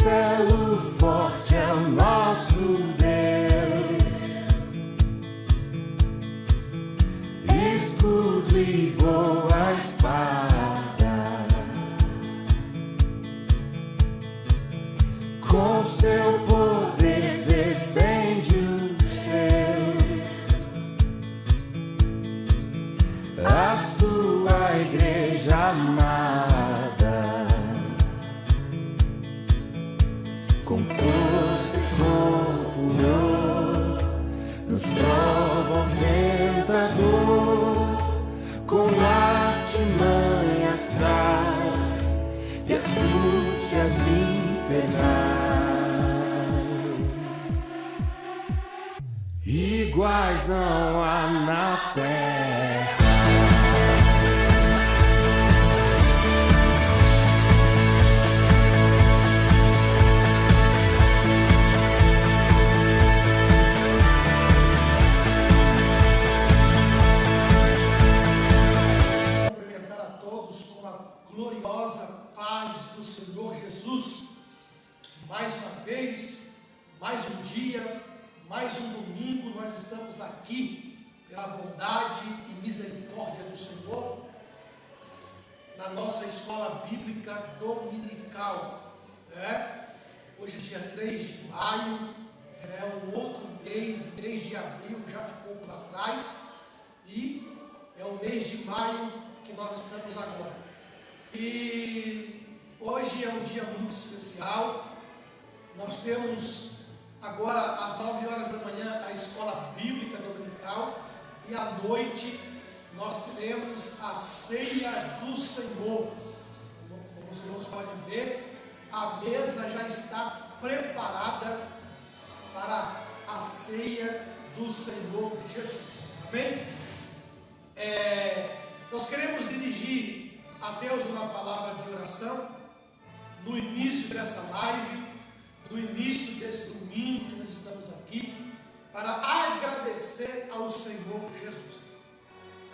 castelo forte é o nosso Deus, escudo e boa espada, com seu poder defende os seus, a sua igreja amada. Com força e com furor, nos prova o tentador, com artimanhas traz e astúcias infernais. Iguais não há na terra. Gloriosa paz do Senhor Jesus. Mais uma vez, mais um dia, mais um domingo, nós estamos aqui pela bondade e misericórdia do Senhor na nossa escola bíblica dominical. Hoje é dia 3 de maio, um outro mês de abril já ficou para trás e é o mês de maio que nós estamos agora. E hoje é um dia muito especial. Nós temos agora às 9 horas da manhã a escola bíblica dominical e à noite nós teremos a ceia do Senhor. Como os irmãos podem ver, a mesa já está preparada para a ceia do Senhor Jesus. Amém? Nós queremos dirigir a Deus uma palavra de oração no início dessa live, no início desse domingo que nós estamos aqui, para agradecer ao Senhor Jesus.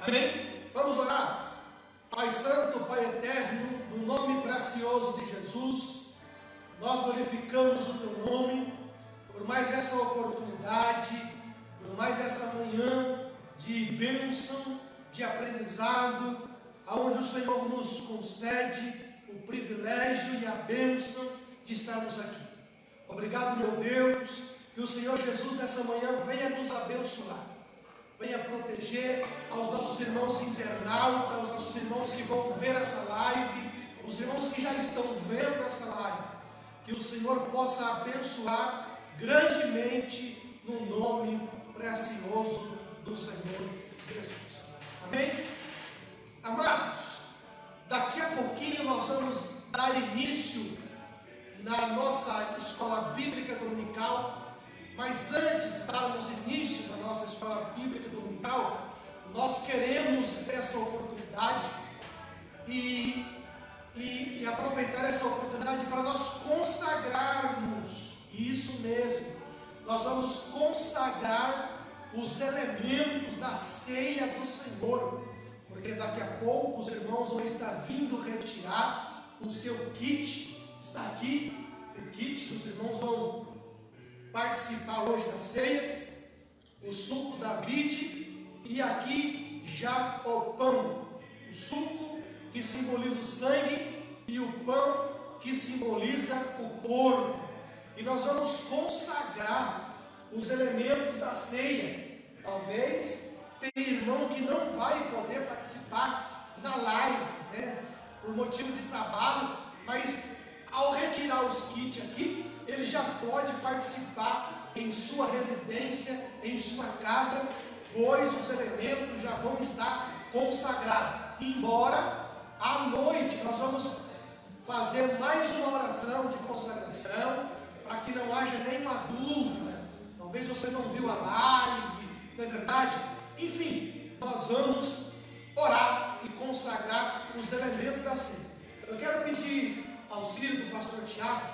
Amém? Vamos orar. Pai Santo, Pai Eterno, no nome precioso de Jesus, nós glorificamos o Teu nome por mais essa oportunidade, por mais essa manhã de bênção, de aprendizado, onde o Senhor nos concede o privilégio e a bênção de estarmos aqui. Obrigado, meu Deus, que o Senhor Jesus nessa manhã venha nos abençoar, venha proteger aos nossos irmãos internautas, aos nossos irmãos que vão ver essa live, os irmãos que já estão vendo essa live, que o Senhor possa abençoar grandemente no nome precioso do Senhor Jesus. Amém? Amados, daqui a pouquinho nós vamos dar início na nossa escola bíblica dominical, mas antes de darmos início na nossa escola bíblica dominical, nós queremos ter essa oportunidade e aproveitar essa oportunidade para nós consagrarmos, isso mesmo, nós vamos consagrar os elementos da ceia do Senhor. Porque daqui a pouco os irmãos vão estar vindo retirar o seu kit. Está aqui o kit, os irmãos vão participar hoje da ceia. O suco da vide e aqui já o pão. O suco que simboliza o sangue e o pão que simboliza o corpo. E nós vamos consagrar os elementos da ceia. Talvez tem irmão que não vai poder participar na live, por motivo de trabalho, mas ao retirar os kits aqui, ele já pode participar em sua residência, em sua casa, pois os elementos já vão estar consagrados. Embora à noite nós vamos fazer mais uma oração de consagração, para que não haja nenhuma dúvida. Talvez você não viu a live, não é verdade? Enfim, nós vamos orar e consagrar os elementos da ceia. Eu quero pedir auxílio do pastor Tiago,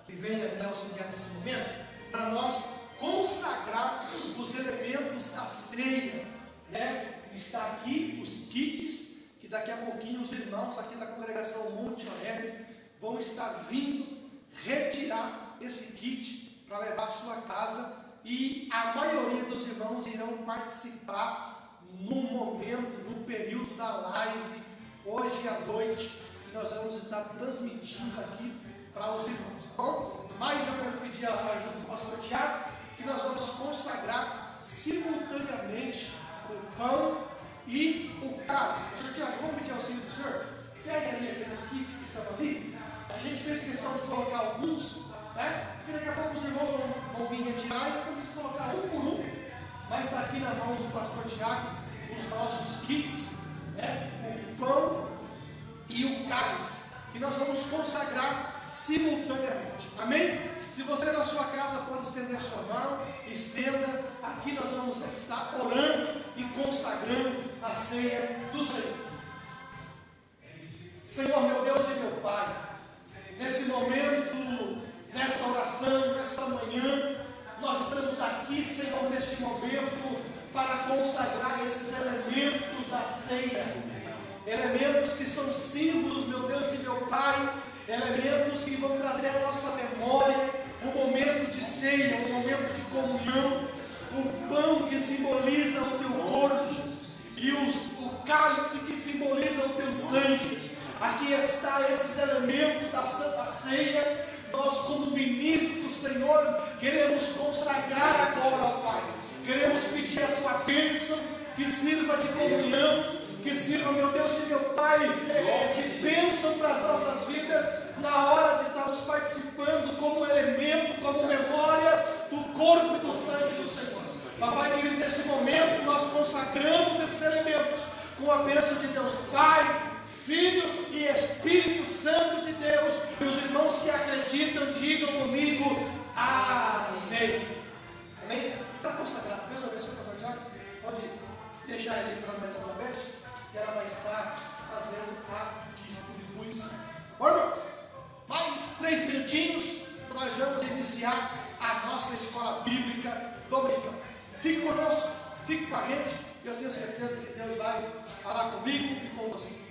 que venha me auxiliar nesse momento, para nós consagrar os elementos da ceia. Está aqui os kits, que daqui a pouquinho os irmãos aqui da congregação Monte Alegre vão estar vindo retirar esse kit para levar à sua casa, e a maioria dos irmãos irão participar no momento, no período da live, hoje à noite, que nós vamos estar transmitindo aqui para os irmãos, tá bom? Mas eu quero pedir a ajuda do pastor Tiago, que nós vamos consagrar simultaneamente o pão e o cálice. Pastor Tiago, vamos pedir auxílio do senhor? Pegue ali aqueles kits que estão ali. A gente fez questão de colocar alguns, né? Porque daqui a pouco os irmãos vão vir retirar e nós temos que colocar um por um. Mas está aqui na mão do pastor Tiago os nossos kits, né? O pão e o cálice, que nós vamos consagrar simultaneamente. Amém? Se você na sua casa pode estender a sua mão, estenda. Aqui nós vamos estar orando e consagrando a ceia do Senhor. Senhor, meu Deus e meu Pai, nesse momento, nesta oração, nesta manhã, nós estamos aqui, Senhor, neste momento, para consagrar esses elementos da ceia, elementos que são símbolos, meu Deus e meu Pai, elementos que vão trazer à nossa memória o momento de ceia, o momento de comunhão, o pão que simboliza o teu corpo e o cálice que simboliza o teu sangue. Aqui está esses elementos da Santa Ceia. Nós, como ministros do Senhor, queremos consagrar agora ao Pai. Queremos pedir a tua bênção, que sirva de comunhão, que sirva, meu Deus e meu Pai, de bênção para as nossas vidas, na hora de estarmos participando como elemento, como memória do corpo e do sangue do Senhor. Papai querido, nesse momento nós consagramos esses elementos com a bênção de Deus Pai, Filho e Espírito Santo de Deus. E os irmãos que acreditam, digam comigo, amém. Amém? Está consagrado. Deus abençoe o pastor Tiago. Pode deixar ele entrar na Elizabeth, que ela vai estar fazendo a distribuição. Bom, irmãos, mais 3 minutinhos, nós vamos iniciar a nossa escola bíblica dominical. Fique conosco, fique com a gente, e eu tenho certeza que Deus vai falar comigo e com você.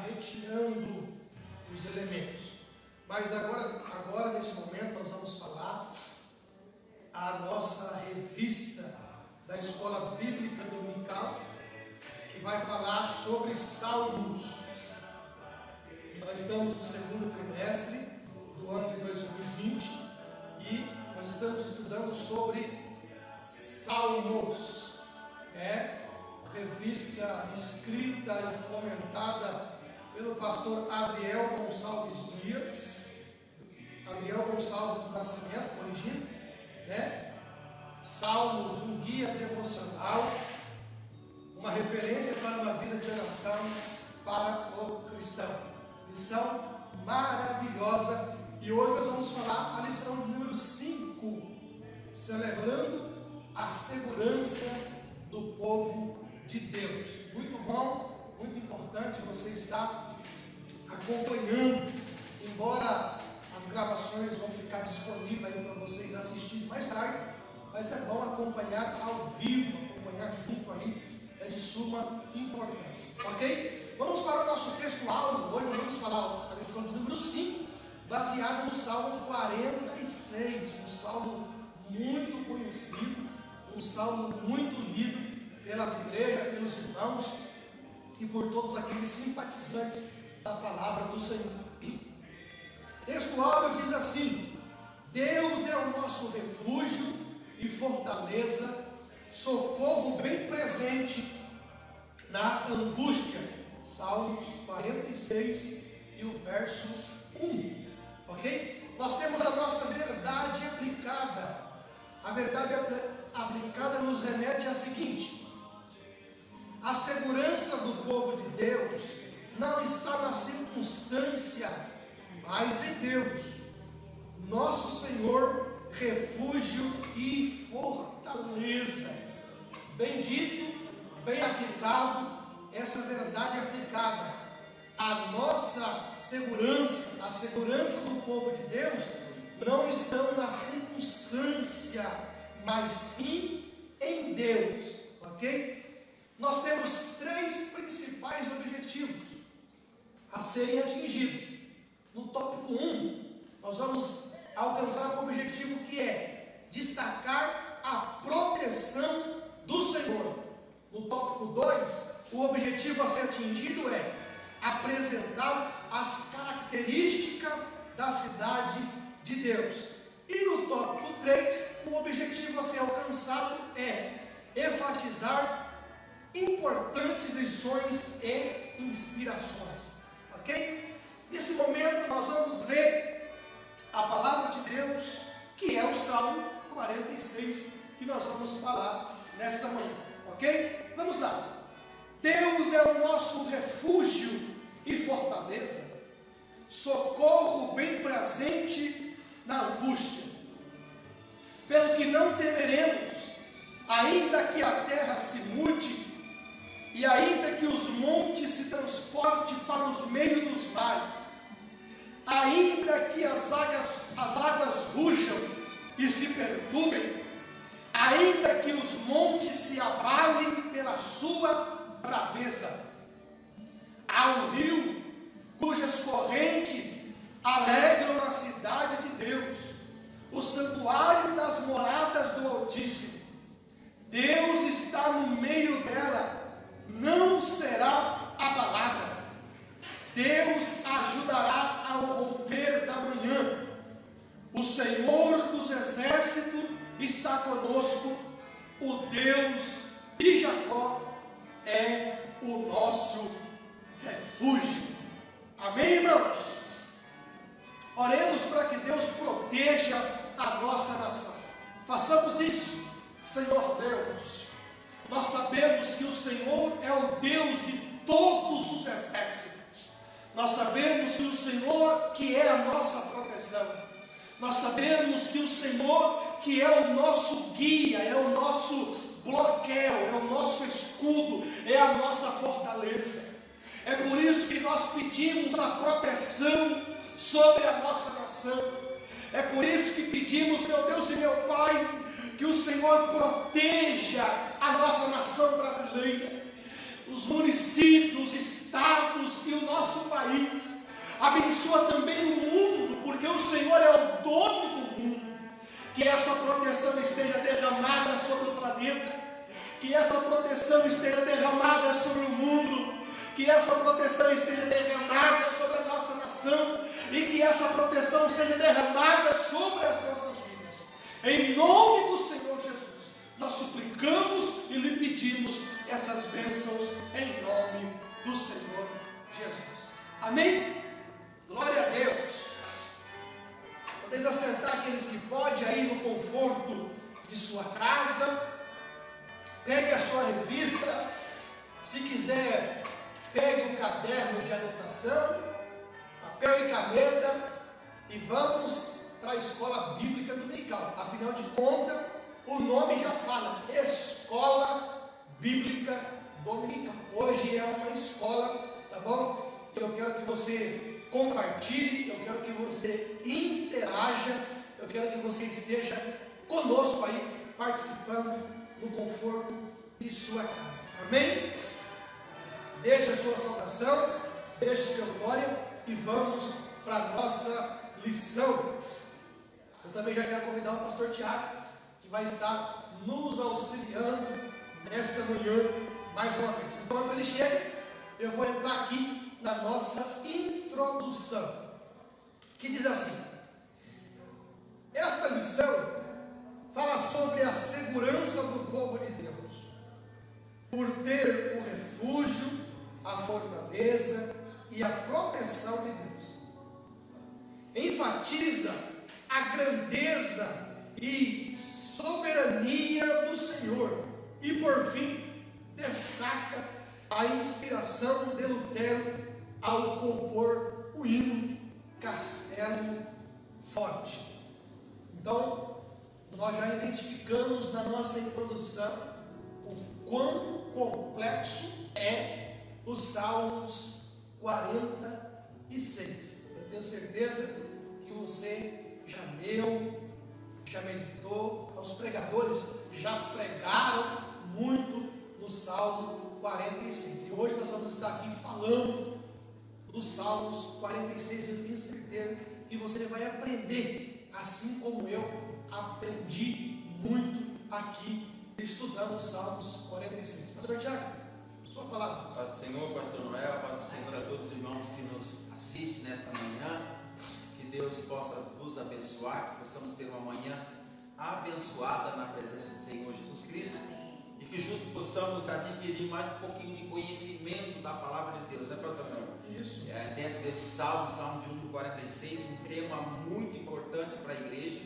retirando os elementos. Mas agora nesse momento nós vamos falar a nossa revista da Escola Bíblica Dominical, que vai falar sobre Salmos. Nós estamos no segundo trimestre do ano de 2020 e nós estamos estudando sobre Salmos. Revista escrita e comentada pelo pastor Adriel Gonçalves Dias, Adriel Gonçalves do Nascimento, corrigindo, Salmos, um guia devocional, uma referência para uma vida de oração para o cristão. Lição maravilhosa. E hoje nós vamos falar a lição número 5, celebrando a segurança do povo de Deus. Muito bom, muito importante você estar acompanhando, embora as gravações vão ficar disponíveis aí para vocês assistirem mais tarde, mas é bom acompanhar ao vivo, acompanhar junto aí, é de suma importância, ok? Vamos para o nosso texto-áudio. Hoje nós vamos falar a lição de número 5, baseada no Salmo 46, um salmo muito conhecido, um salmo muito lido pelas igrejas, pelos irmãos e por todos aqueles simpatizantes da palavra do Senhor. O texto-áudio diz assim: Deus é o nosso refúgio e fortaleza, socorro bem presente na angústia. Salmos 46 e o verso 1, ok? Nós temos a nossa verdade aplicada. A verdade aplicada nos remete à seguinte: a segurança do povo de Deus não está na circunstância, mas em Deus, nosso Senhor, refúgio e fortaleza. Bendito, bem aplicado, essa verdade aplicada. A nossa segurança, a segurança do povo de Deus, não estão na circunstância, mas sim em Deus, ok? Nós temos 3 principais objetivos a serem atingidos. No tópico 1, nós vamos alcançar o objetivo que é destacar a proteção do Senhor. No tópico 2, o objetivo a ser atingido é apresentar as características da cidade de Deus. E no tópico 3, o objetivo a ser alcançado é enfatizar importantes lições e inspirações, ok? Nesse momento nós vamos ler a palavra de Deus, que é o Salmo 46, que nós vamos falar nesta manhã, ok? Vamos lá. Deus é o nosso refúgio e fortaleza, socorro bem presente na angústia. Pelo que não temeremos, ainda que a terra se mude, e ainda que os montes se transportem para os meios dos mares, ainda que as águas rujam e se perturbem, ainda que os montes se abalem pela sua braveza. Há um rio cujas correntes alegram a cidade de Deus, o santuário das moradas do Altíssimo. Deus está no meio dela, não será abalada. Deus ajudará ao romper da manhã. O Senhor dos exércitos está conosco. O Deus de Jacó é o nosso refúgio. Amém, irmãos? Oremos para que Deus proteja a nossa nação. Façamos isso. Senhor Deus, nós sabemos que o Senhor é o Deus de todos os exércitos. Nós sabemos que o Senhor que é a nossa proteção. Nós sabemos que o Senhor que é o nosso guia, é o nosso bloqueio, é o nosso escudo, é a nossa fortaleza. É por isso que nós pedimos a proteção sobre a nossa nação. É por isso que pedimos, meu Deus e meu Pai, que o Senhor proteja a nossa nação brasileira, os municípios, estados e o nosso abençoa também o mundo, porque o Senhor é o dono do mundo. Que essa proteção esteja derramada sobre o planeta, que essa proteção esteja derramada sobre o mundo, que essa proteção esteja derramada sobre a nossa nação, e que essa proteção seja derramada sobre as nossas vidas. Em nome do Senhor Jesus, nós suplicamos e lhe pedimos essas bênçãos em nome do Senhor Jesus. Amém? Glória a Deus. Podeis assentar aqueles que podem aí no conforto de sua casa. Pegue a sua revista. Se quiser, pegue o caderno de anotação, papel e caneta, e vamos para a escola bíblica dominical. Afinal de contas, o nome já fala, Escola Bíblica Dominical. Hoje é uma escola, tá bom? Eu quero que você compartilhe, eu quero que você interaja, eu quero que você esteja conosco aí, participando no conforto de sua casa. Amém? Deixe a sua saudação, deixe o seu glória e vamos para a nossa lição. Eu também já quero convidar o pastor Tiago, que vai estar nos auxiliando nesta manhã mais uma vez. Enquanto ele chega, eu vou entrar aqui na nossa introdução, que diz assim: esta lição fala sobre a segurança do povo de Deus, por ter o refúgio, a fortaleza e a proteção de Deus. Enfatiza a grandeza e soberania do Senhor. E por fim, destaca a inspiração de Lutero ao compor o hino Castelo Forte. Então, nós já identificamos na nossa introdução o quão complexo é os Salmos 46. Eu tenho certeza que você já leu, já meditou, os pregadores já pregaram muito no Salmo 46. E hoje nós vamos estar aqui falando dos Salmos 46. Eu tenho certeza que você vai aprender, assim como eu aprendi muito aqui estudando os Salmos 46. Pastor Tiago, sua palavra. Paz do Senhor, pastor Noel, paz do Senhor a todos os irmãos que nos assistem nesta manhã. Que Deus possa vos abençoar, que possamos ter uma manhã abençoada na presença do Senhor Jesus Cristo. E que juntos possamos adquirir mais um pouquinho de conhecimento da palavra de Deus, né, pastor Noel? Isso. Dentro desse salmo de número 46, um tema muito importante para a igreja,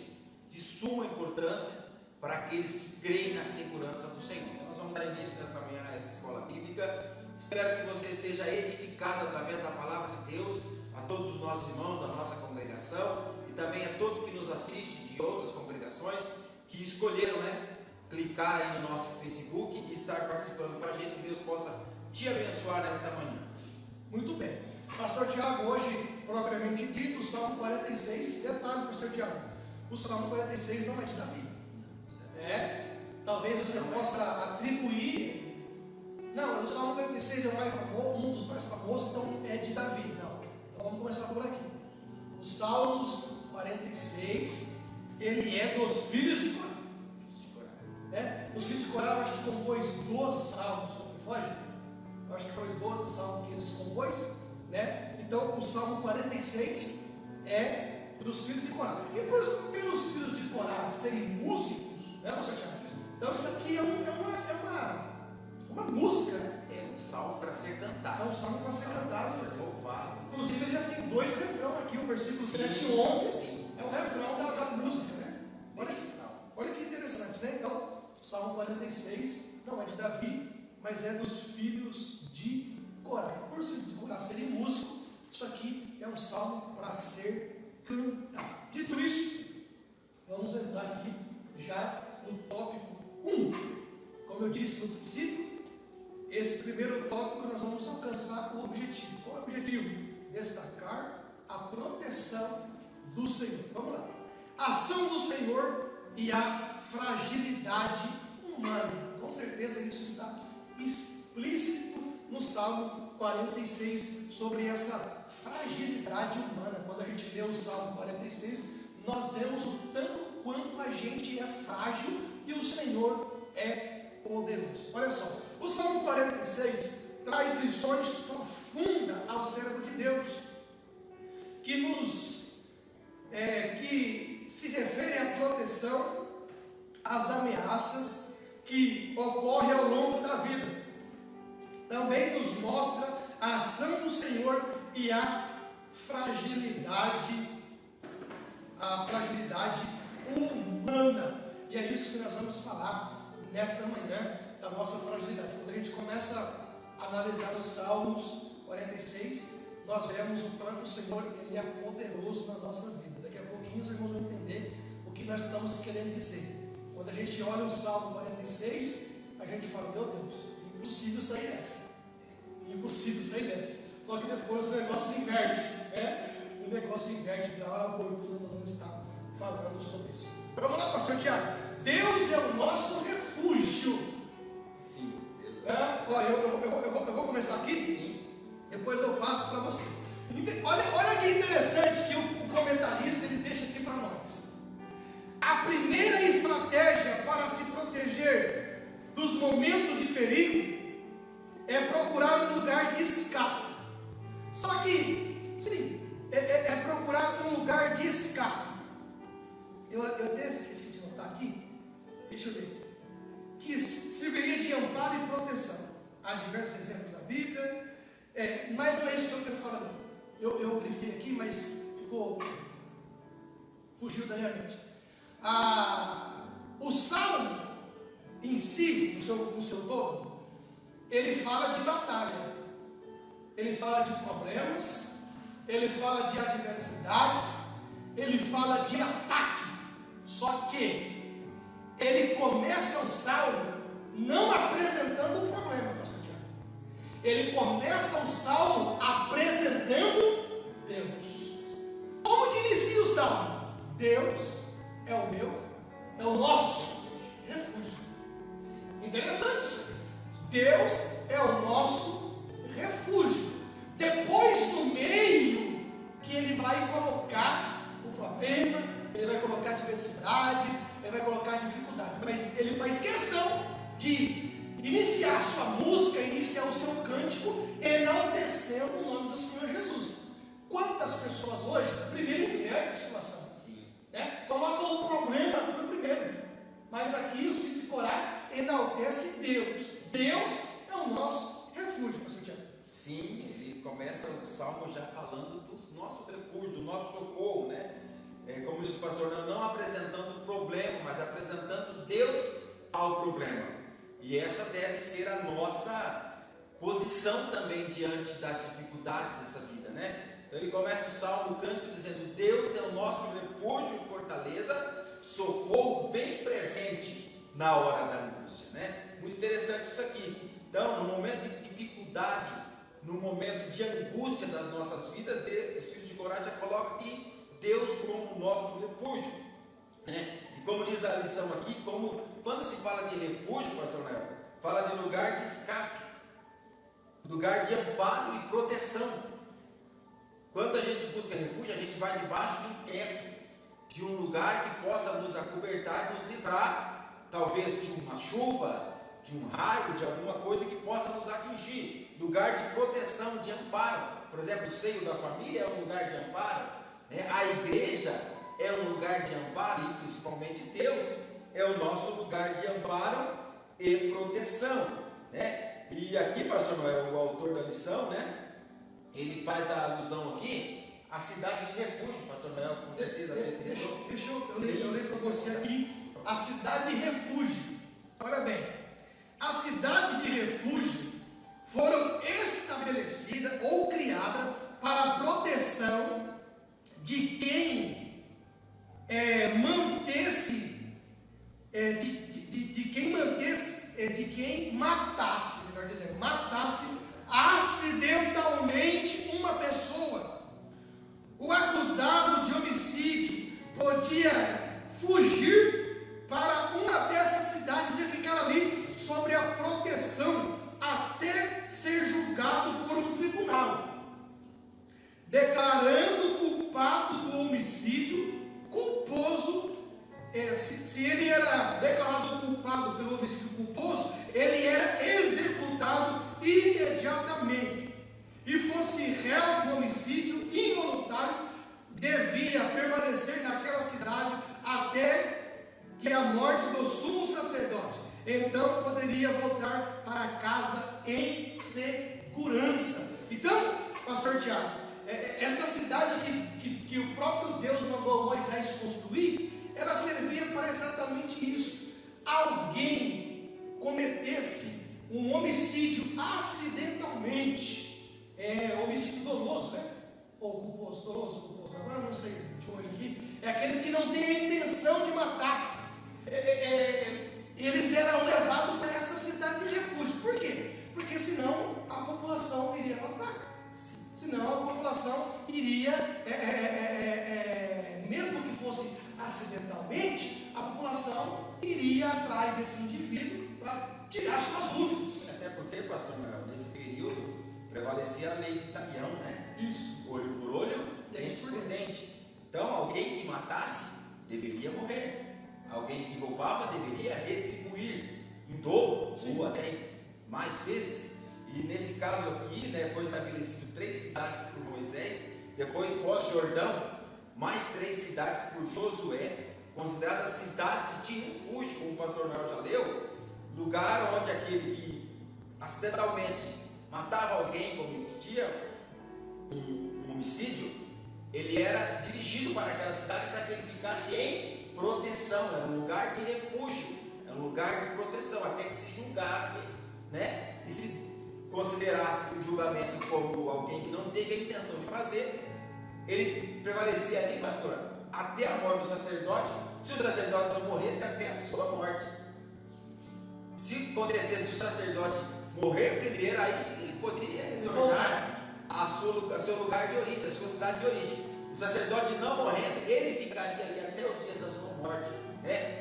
de suma importância para aqueles que creem na segurança do Senhor. Então, nós vamos dar início nesta manhã a essa escola bíblica. Espero que você seja edificado através da palavra de Deus, a todos os nossos irmãos da nossa congregação e também a todos que nos assistem de outras congregações que escolheram, clicar aí no nosso Facebook e estar participando com a gente. Que Deus possa te abençoar nesta manhã. Muito bem. Pastor Tiago, hoje, propriamente dito, o Salmo 46, detalhe, pastor Tiago, o Salmo 46 não é de Davi. Talvez você possa atribuir, não, o Salmo 46 é o mais famoso, um dos mais famosos, então é de Davi. Não, então vamos começar por aqui. O Salmos 46, ele é dos filhos de Corá. Os filhos de Corá, eu acho que compôs 12 salmos, não foi? Eu acho que foi 12 salmos que eles compôs, Então o Salmo 46 é dos filhos de Corá. E pelos filhos de Corá serem músicos, pastor Tiago? Então isso aqui é uma música, É um salmo para ser cantado. É um salmo para ser cantado. Para ser louvado. Inclusive ele já tem 2 refrões aqui, o versículo 7 e 11 é o refrão da música, Olha que interessante, Então, o Salmo 46 não é de Davi, mas é dos filhos de Corá. Por os filhos de Corá serem músicos, isso aqui é um salmo para ser cantado. Dito isso, vamos entrar aqui já no tópico 1. Como eu disse no princípio, esse primeiro tópico nós vamos alcançar o objetivo. Qual é o objetivo? Destacar a proteção do Senhor. Vamos lá. A ação do Senhor e a fragilidade humana. Com certeza isso está explícito no Salmo 46 sobre essa fragilidade humana. Quando a gente lê o Salmo 46, nós vemos o tanto quanto a gente é frágil e o Senhor é poderoso. Olha só, o Salmo 46 traz lições profundas ao servo de Deus, que se referem à proteção, às ameaças que ocorrem ao longo da vida. Também nos mostra a ação do Senhor e a fragilidade humana. E é isso que nós vamos falar nesta manhã, da nossa fragilidade. Quando a gente começa a analisar os Salmos 46, nós vemos o próprio Senhor, Ele é poderoso na nossa vida. Daqui a pouquinho os irmãos vão entender o que nós estamos querendo dizer. Quando a gente olha o Salmo 46, a gente fala, meu Deus, impossível sair dessa. Impossível sair dessa. Só que depois o negócio inverte, né? O negócio inverte, na hora oportuna nós vamos estar falando sobre isso. Vamos lá, pastor Tiago. Deus é o nosso refúgio. Sim, Deus é. Olha, eu vou começar aqui. Sim. Depois eu passo para vocês. Olha que interessante que o comentarista ele deixa aqui para nós. A primeira estratégia para se proteger dos momentos de perigo é procurar um lugar de escape. Só que, sim, é procurar um lugar de escape. Eu até esqueci de notar aqui. Deixa eu ver. Que serviria de amparo e proteção. Há diversos exemplos da Bíblia. Mas não é isso que eu quero falar. Eu grifei aqui, mas fugiu da minha mente. O Salmo em si, no seu todo, ele fala de batalha, ele fala de problemas, ele fala de adversidades, ele fala de ataque. Só que ele começa o Salmo não apresentando o problema, pastor Tiago. Ele começa o Salmo apresentando Deus. Como que inicia o Salmo? Deus é o nosso refúgio. Interessante isso. Deus é o nosso refúgio. Depois, no meio, que ele vai colocar o problema, ele vai colocar a adversidade, ele vai colocar a dificuldade. Mas ele faz questão de iniciar a sua música, iniciar o seu cântico, enaltecendo o nome do Senhor Jesus. Quantas pessoas hoje, primeiro inverte a situação, né? Colocam o problema no primeiro. Mas aqui o Espírito de Corá enaltece Deus. Deus é o nosso refúgio, pastor Tiago. Sim, ele começa o Salmo já falando do nosso refúgio, do nosso socorro, né? Como diz o pastor, não apresentando o problema, mas apresentando Deus ao problema. E essa deve ser a nossa posição também diante das dificuldades dessa vida, né? Então ele começa o Salmo, o cântico, dizendo: Deus é o nosso refúgio e fortaleza, socorro bem presente na hora da angústia, né? Muito interessante isso aqui. Então, no momento de dificuldade, no momento de angústia das nossas vidas, o Espírito de Corá já coloca aqui Deus como o nosso refúgio, né? E como diz a lição aqui, quando se fala de refúgio, pastor Léo, fala de lugar de escape, lugar de amparo e proteção. Quando a gente busca refúgio, a gente vai debaixo de um teto, de um lugar que possa nos acobertar e nos livrar, talvez de uma chuva, de um raio, de alguma coisa que possa nos atingir. Lugar de proteção, de amparo. Por exemplo, o seio da família é um lugar de amparo, né? A igreja é um lugar de amparo, e principalmente Deus é o nosso lugar de amparo e proteção, né? E aqui, pastor Noel, o autor da lição, né? Ele faz a alusão aqui à cidade de refúgio, pastor Noel, com certeza. Deixa eu ler para você aqui a cidade de refúgio. Olha bem, a cidade de refúgio foram estabelecidas ou criadas para a proteção de quem matasse, melhor dizendo, acidentalmente uma pessoa. O acusado de homicídio podia fugir para uma dessas cidades e ficar ali sob a proteção até ser julgado por um tribunal. se ele era declarado culpado pelo homicídio culposo, ele era executado imediatamente. E fosse réu de homicídio involuntário, devia permanecer naquela cidade até que a morte do sumo sacerdote. Então poderia voltar para casa em segurança. Então, pastor Tiago, essa cidade que o próprio Deus mandou Moisés construir, ela servia para exatamente isso. Alguém cometesse um homicídio acidentalmente, homicídio doloso, né? Ou culposo, agora eu não sei de hoje aqui, aqueles que não têm a intenção de matar. Eles eram levados para essa cidade de refúgio. Por quê? Porque senão a população iria matar. Senão a população iria, mesmo que fosse acidentalmente, a população iria atrás desse indivíduo para tirar suas dúvidas. Até porque, pastor Manuel, nesse período prevalecia a lei de talião, né? Isso. Olho por olho, dente por dente. Então, alguém que matasse deveria morrer. Alguém que roubava deveria retribuir em dobro, ou até mais vezes. E nesse caso aqui, né, foi estabelecido 3 cidades por Moisés, depois pós-Jordão, mais 3 cidades por Josué, consideradas cidades de refúgio, como o pastor Noel já leu, lugar onde aquele que acidentalmente matava alguém, cometia um homicídio, ele era dirigido para aquela cidade para que ele ficasse em proteção. Era um lugar de refúgio, era um lugar de proteção, até que se julgasse, né, e se considerasse o julgamento como alguém que não teve a intenção de fazer, ele prevalecia ali, pastor, até a morte do sacerdote. Se o sacerdote não morresse, até a sua morte. Se acontecesse de o sacerdote morrer primeiro, aí sim ele poderia retornar a seu lugar de origem, a sua cidade de origem. O sacerdote não morrendo, ele ficaria ali até os dias da sua morte.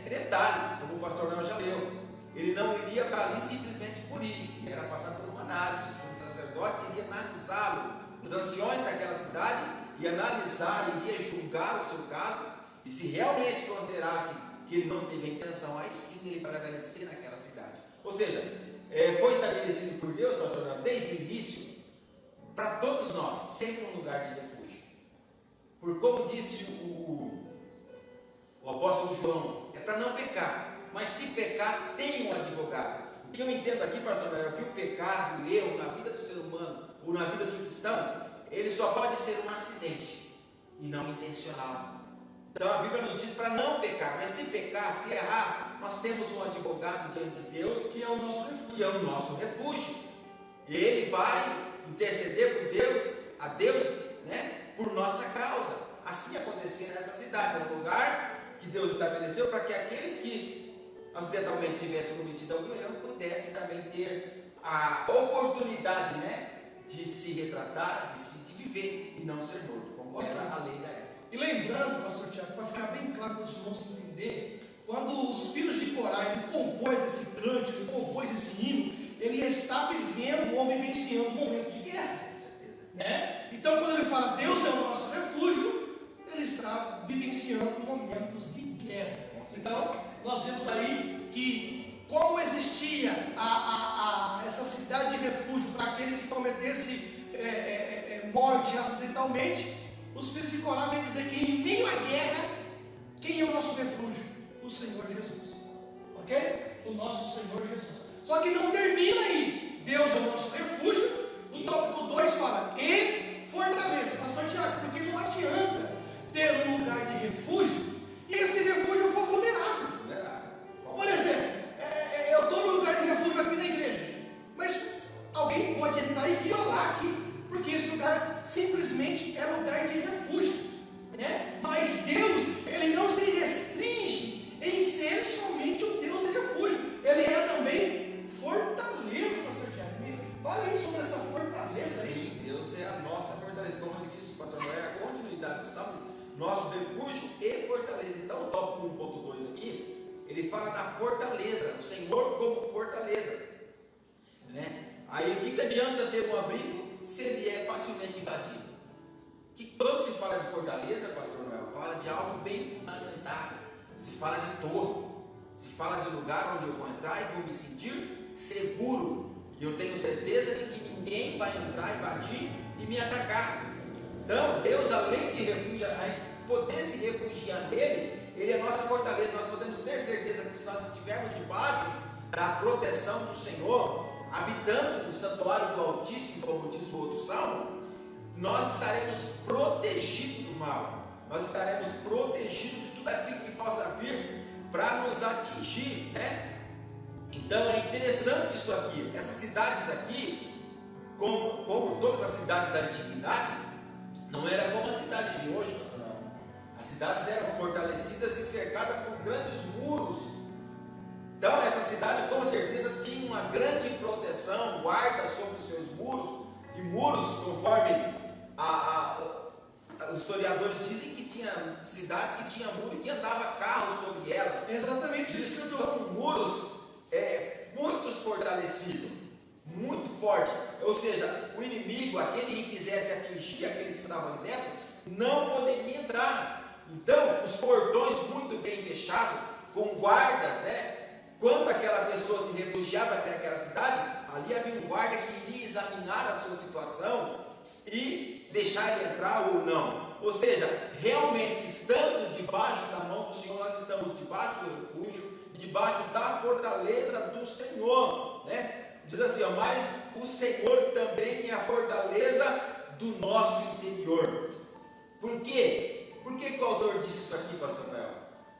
Detalhe, como o pastor Noel já leu, ele não iria para ali simplesmente por ir, ele era passar por uma análise. O sacerdote iria analisá-lo, os anciões daquela cidade iam analisar, iria julgar o seu caso, e se realmente considerasse que ele não teve a intenção, aí sim ele prevalecer naquela cidade. Ou seja, foi estabelecido por Deus, pastor Noel, desde o início, para todos nós, sempre um lugar de refúgio. Por como disse o apóstolo João, é para não pecar, mas se pecar, tem um advogado. O que eu entendo aqui, pastor Noel, é que o pecado, o erro na vida do ser humano, ou na vida do cristão, ele só pode ser um acidente, e não intencional. Então a Bíblia nos diz para não pecar, mas se pecar, se errar, nós temos um advogado diante de Deus, Que é o nosso refúgio. E ele vai interceder a Deus, né, por nossa causa. Assim acontecia nessa cidade, era um lugar que Deus estabeleceu para que aqueles que acidentalmente tivessem cometido algum erro pudessem também ter a oportunidade, né, de se retratar, de viver e não ser morto, como era a lei da época. E lembrando, pastor Tiago, para ficar bem claro para os irmãos entenderem, quando os filhos de Corá, ele compôs esse cântico, ele compôs esse hino, ele está vivendo ou vivenciando um momento de guerra. Com certeza. Né? Então, quando ele fala Deus é o nosso refúgio, ele está vivenciando momentos de guerra. Então, nós vemos aí que, como existia essa cidade de refúgio para aqueles que cometessem morte acidentalmente, os filhos de Corá vêm dizer que em meio à guerra, quem é o nosso refúgio? O Senhor Jesus. Ok? O nosso Senhor Jesus. Só que não termina aí. Deus é o nosso refúgio. O tópico 2 fala, e fortaleza. Pastor Tiago, porque não adianta ter um lugar de refúgio e esse refúgio for vulnerável. Por exemplo, eu estou no lugar de refúgio aqui na igreja, mas alguém pode entrar e violar aqui, porque esse lugar simplesmente é lugar de refúgio, né? Mas Deus, ele não se restringe em ser somente o Deus de refúgio, ele é também fortaleza, pastor Tiago. Fala aí sobre essa fortaleza. Sim, Deus é a nossa fortaleza, como eu disse, pastor Noé, a continuidade do salmo, nosso refúgio e fortaleza. Então o tópico 1.2 aqui, ele fala da fortaleza, o Senhor como fortaleza, né? Aí o que adianta ter um abrigo se ele é facilmente invadido? Que quando se fala de fortaleza, pastor Noel, fala de algo bem fundamentado, se fala de torre, se fala de lugar onde eu vou entrar e vou me sentir seguro. E eu tenho certeza de que ninguém vai entrar, invadir e me atacar. Então, Deus, além de refugiar, a gente poder se refugiar nele, Ele é nossa fortaleza. Nós podemos ter certeza que se nós estivermos debaixo da proteção do Senhor, habitando no santuário do Altíssimo, como diz o outro salmo, nós estaremos protegidos do mal, nós estaremos protegidos de tudo aquilo que possa vir para nos atingir, né? Então é interessante isso aqui. Essas cidades aqui, como todas as cidades da antiguidade, não era como a cidade de hoje, não. As cidades eram fortalecidas e cercadas por grandes muros. Então essa cidade com certeza tinha uma grande proteção, guarda sobre os seus muros, e muros, conforme os historiadores dizem que tinha cidades que tinham muro e que andava carros sobre elas. Exatamente isso que eu São muros muito fortalecidos, muito fortes. Ou seja, o inimigo, aquele que quisesse atingir aquele que estava ali dentro, não poderia entrar. Então, os portões muito bem fechados, com guardas, né? Quando aquela pessoa se refugiava até aquela cidade, ali havia um guarda que iria examinar a sua situação e deixar ele entrar ou não. Ou seja, realmente estando debaixo da mão do Senhor, nós estamos debaixo do refúgio, debaixo da fortaleza do Senhor, né? Diz assim, ó, mas o Senhor também é a fortaleza do nosso interior. Por quê? Por que o autor disse isso aqui, pastor Noel?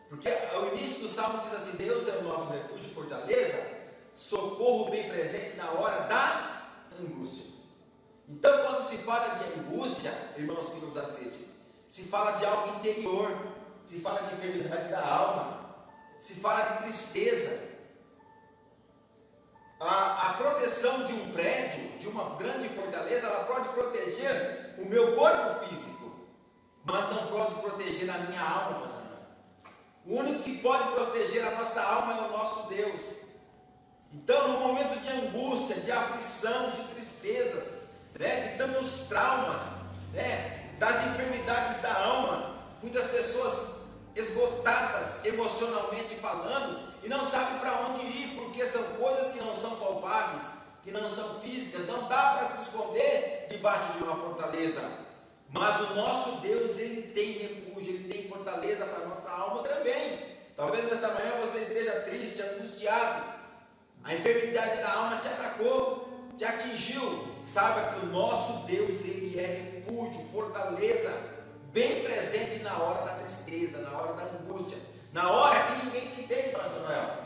Porque ao início do salmo diz assim, Deus é o nosso refúgio e fortaleza, socorro bem presente na hora da angústia. Então, quando se fala de angústia, irmãos que nos assistem, se fala de algo interior, se fala de enfermidade da alma, se fala de tristeza. A proteção de um prédio, de uma grande fortaleza, ela pode proteger o meu corpo físico, mas não pode proteger a minha alma, pastor. O único que pode proteger a nossa alma é o nosso Deus. Então, no momento de angústia, de aflição, de tristezas, né, de tantos traumas, né, das enfermidades da alma, muitas pessoas esgotadas emocionalmente falando e não sabem para onde ir, porque são coisas que não são palpáveis, que não são físicas, não dá para se esconder debaixo de uma fortaleza. Mas o nosso Deus, Ele tem refúgio, Ele tem fortaleza para a nossa alma também. Talvez nesta manhã você esteja triste, angustiado, a enfermidade da alma te atacou, te atingiu. Saiba que o nosso Deus, Ele é refúgio, fortaleza, bem presente na hora da tristeza, na hora da angústia, na hora que ninguém te entende, pastor Noel.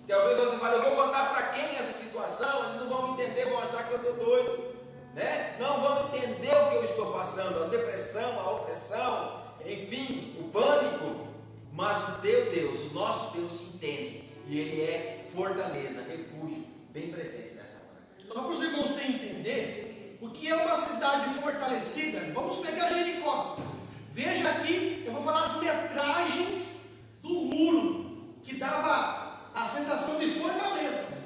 Talvez você fale, eu vou contar para quem essa situação, eles não vão me entender, vão achar que eu estou doido, né? Não vão entender o que eu estou passando, a depressão, a opressão, enfim, o pânico. Mas o teu Deus, o nosso Deus te entende, e Ele é fortaleza, refúgio, bem presente nessa hora. Só para os irmãos terem entender o que é uma cidade fortalecida, vamos pegar Jericó. Veja aqui, eu vou falar as metragens do muro, que dava a sensação de fortaleza.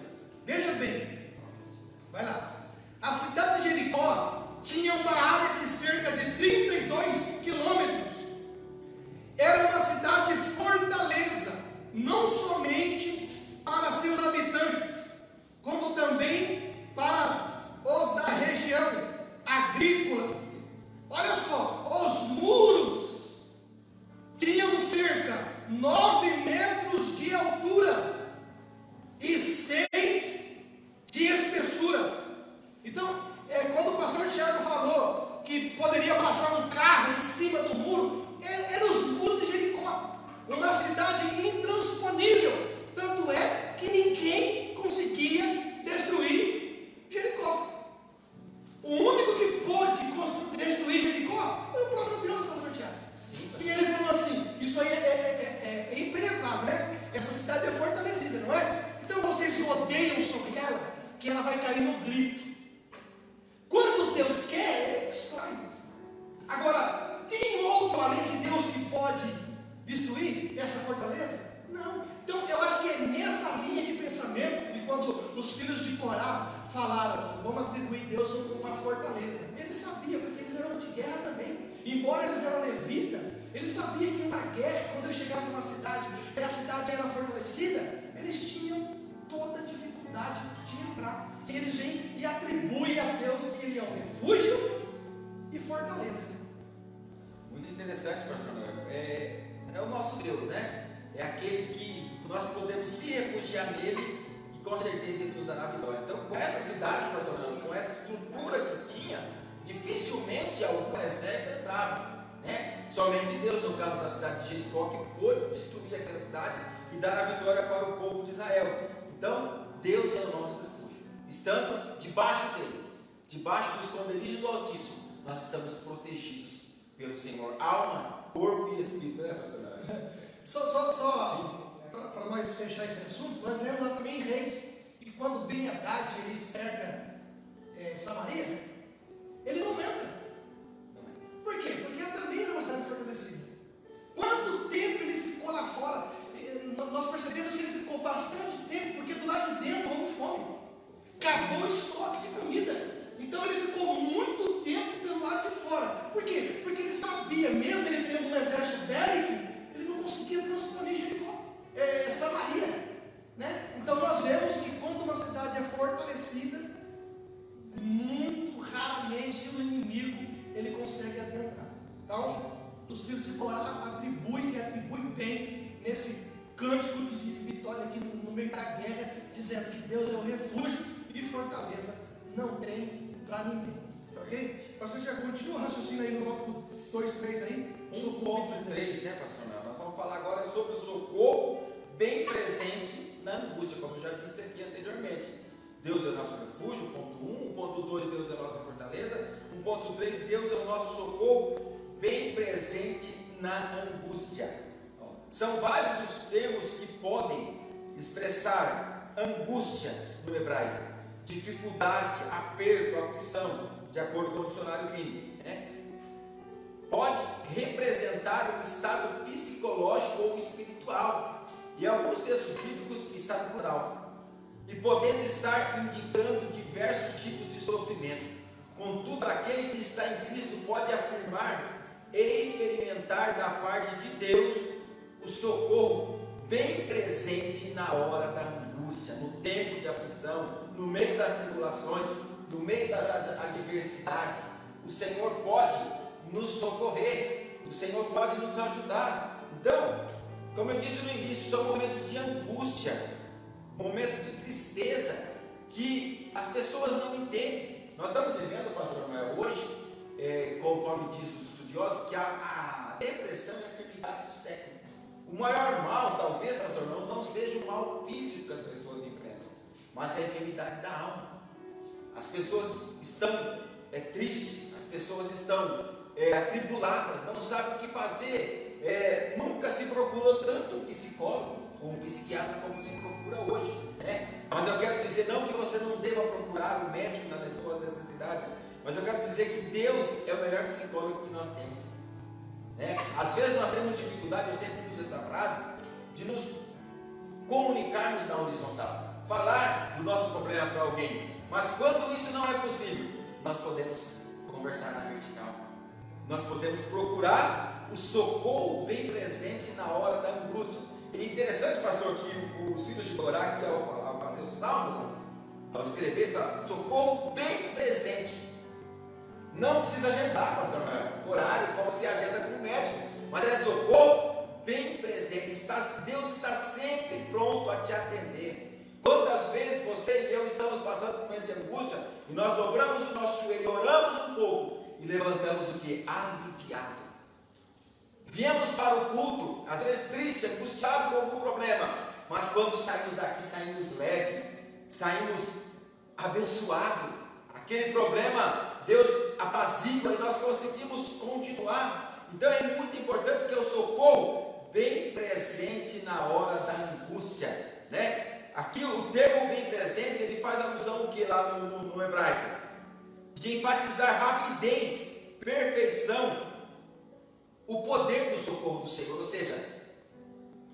Veja bem, vai lá. A cidade de Jericó tinha uma área de cerca de 32 quilômetros. Era uma cidade fortaleza, não somente para seus habitantes, como também para os da região agrícola. Olha só, os muros tinham cerca 9 metros de altura e 6 de espessura. Então, quando o pastor Tiago falou que poderia passar um carro em cima do muro, eram os muros de Jericó, uma cidade intransponível. Tanto é que ninguém conseguia destruir Jericó. O único que pôde destruir Jericó foi o próprio Deus, pastor Tiago. E ele falou assim, isso aí é impenetrável, né? Essa cidade é fortalecida, não é? Então vocês rodeiam sobre ela, que ela vai cair no grito. Quando Deus quer, Ele destrói. Agora, tem outro além de Deus que pode destruir essa fortaleza? Não. Então eu acho que é nessa linha de pensamento, e quando os filhos de Corá falaram, vamos atribuir Deus uma fortaleza, eles sabiam, porque eles eram de guerra também. Embora eles eram levitas, Ele sabia que uma guerra, quando ele chegava numa cidade e a cidade era fortalecida, eles tinham toda a dificuldade de entrar. E eles vêm e atribuem a Deus que ele é o refúgio e fortaleza. Muito interessante, pastor Noel. É o nosso Deus, né? É aquele que nós podemos se refugiar nele e com certeza ele nos dará vitória. Então, com essa cidade, pastor Noel, com essa estrutura que tinha, dificilmente algum exército entrava, né? Somente Deus, no caso da cidade de Jericó, que pôde destruir aquela cidade e dar a vitória para o povo de Israel. Então, Deus é o nosso refúgio. Estando debaixo dele, debaixo do esconderijo do Altíssimo, nós estamos protegidos pelo Senhor, alma, corpo e espírito, né, pastor? Só para nós fechar esse assunto, nós lemos lá também em Reis, que quando Ben-Hadad ele cerca Samaria, ele não entra. Por quê? Porque ela também era uma cidade fortalecida. Quanto tempo ele ficou lá fora? Nós percebemos que ele ficou bastante tempo, porque do lado de dentro houve fome. Acabou o estoque de comida. Então ele ficou muito tempo pelo lado de fora. Por quê? Porque ele sabia, mesmo ele tendo um exército bélico, ele não conseguia transponer Jericó, Samaria. Né? Então nós vemos que quando uma cidade é fortalecida, muito raramente o inimigo ele consegue adentrar. Então, os filhos de Corá atribuem bem nesse cântico de vitória aqui no meio da guerra, dizendo que Deus é o refúgio e fortaleza, não tem para ninguém. Ok? Pastor, já continua o raciocínio aí no bloco 2, 3 aí. Socorro 1.3, né, pastor? Nós vamos falar agora sobre o socorro bem presente na angústia, como eu já disse aqui anteriormente. Deus é o nosso refúgio, ponto 1. Ponto 2, Deus é a nossa fortaleza. 1.3, Deus é o nosso socorro bem presente na angústia. São vários os termos que podem expressar angústia no hebraico. Dificuldade, aperto, aflição, de acordo com o dicionário Vini. Pode representar um estado psicológico ou espiritual. E alguns textos bíblicos está no plural. E podendo estar indicando diversos tipos de sofrimento. Contudo, aquele que está em Cristo pode afirmar e experimentar da parte de Deus o socorro bem presente na hora da angústia, no tempo de aflição, no meio das tribulações, no meio das adversidades. O Senhor pode nos socorrer, o Senhor pode nos ajudar. Então, como eu disse no início, são momentos de angústia, momentos de tristeza, que as pessoas não entendem. Nós estamos vivendo, pastor Noel, hoje, conforme diz os estudiosos, que a depressão é a enfermidade do século. O maior mal, talvez, pastor Noel, não seja o mal físico que as pessoas enfrentam, mas é a enfermidade da alma. As pessoas estão tristes, as pessoas estão atribuladas, não sabem o que fazer. Nunca se procurou tanto um psicólogo ou um psiquiatra como se procura hoje, né? Mas eu quero dizer, não que você não deva procurar um médico na sua necessidade, mas eu quero dizer que Deus é o melhor psicólogo que nós temos, né? Às vezes nós temos dificuldade, eu sempre uso essa frase, de nos comunicarmos na horizontal, falar do nosso problema para alguém, mas quando isso não é possível, nós podemos conversar na vertical, nós podemos procurar o socorro bem presente na hora da angústia. E interessante, pastor, que os filhos de Corá, que ao fazer os salmos, ao escrever, fala, socorro bem presente. Não precisa agendar, pastor, horário, como se agenda com o médico, mas é socorro bem presente. Deus está sempre pronto a te atender. Quantas vezes você e eu estamos passando por um momento de angústia e nós dobramos o nosso joelho, oramos um pouco e levantamos o que? Aliviado. Viemos para o culto, às vezes triste, angustiado com algum problema, mas quando saímos daqui, saímos leve, saímos abençoados. Aquele problema, Deus apazigua e nós conseguimos continuar. Então é muito importante que o socorro bem presente na hora da angústia, né? Aqui o termo bem presente, ele faz alusão ao que lá no hebraico? De enfatizar rapidez, perfeição, o poder do socorro do Senhor, ou seja,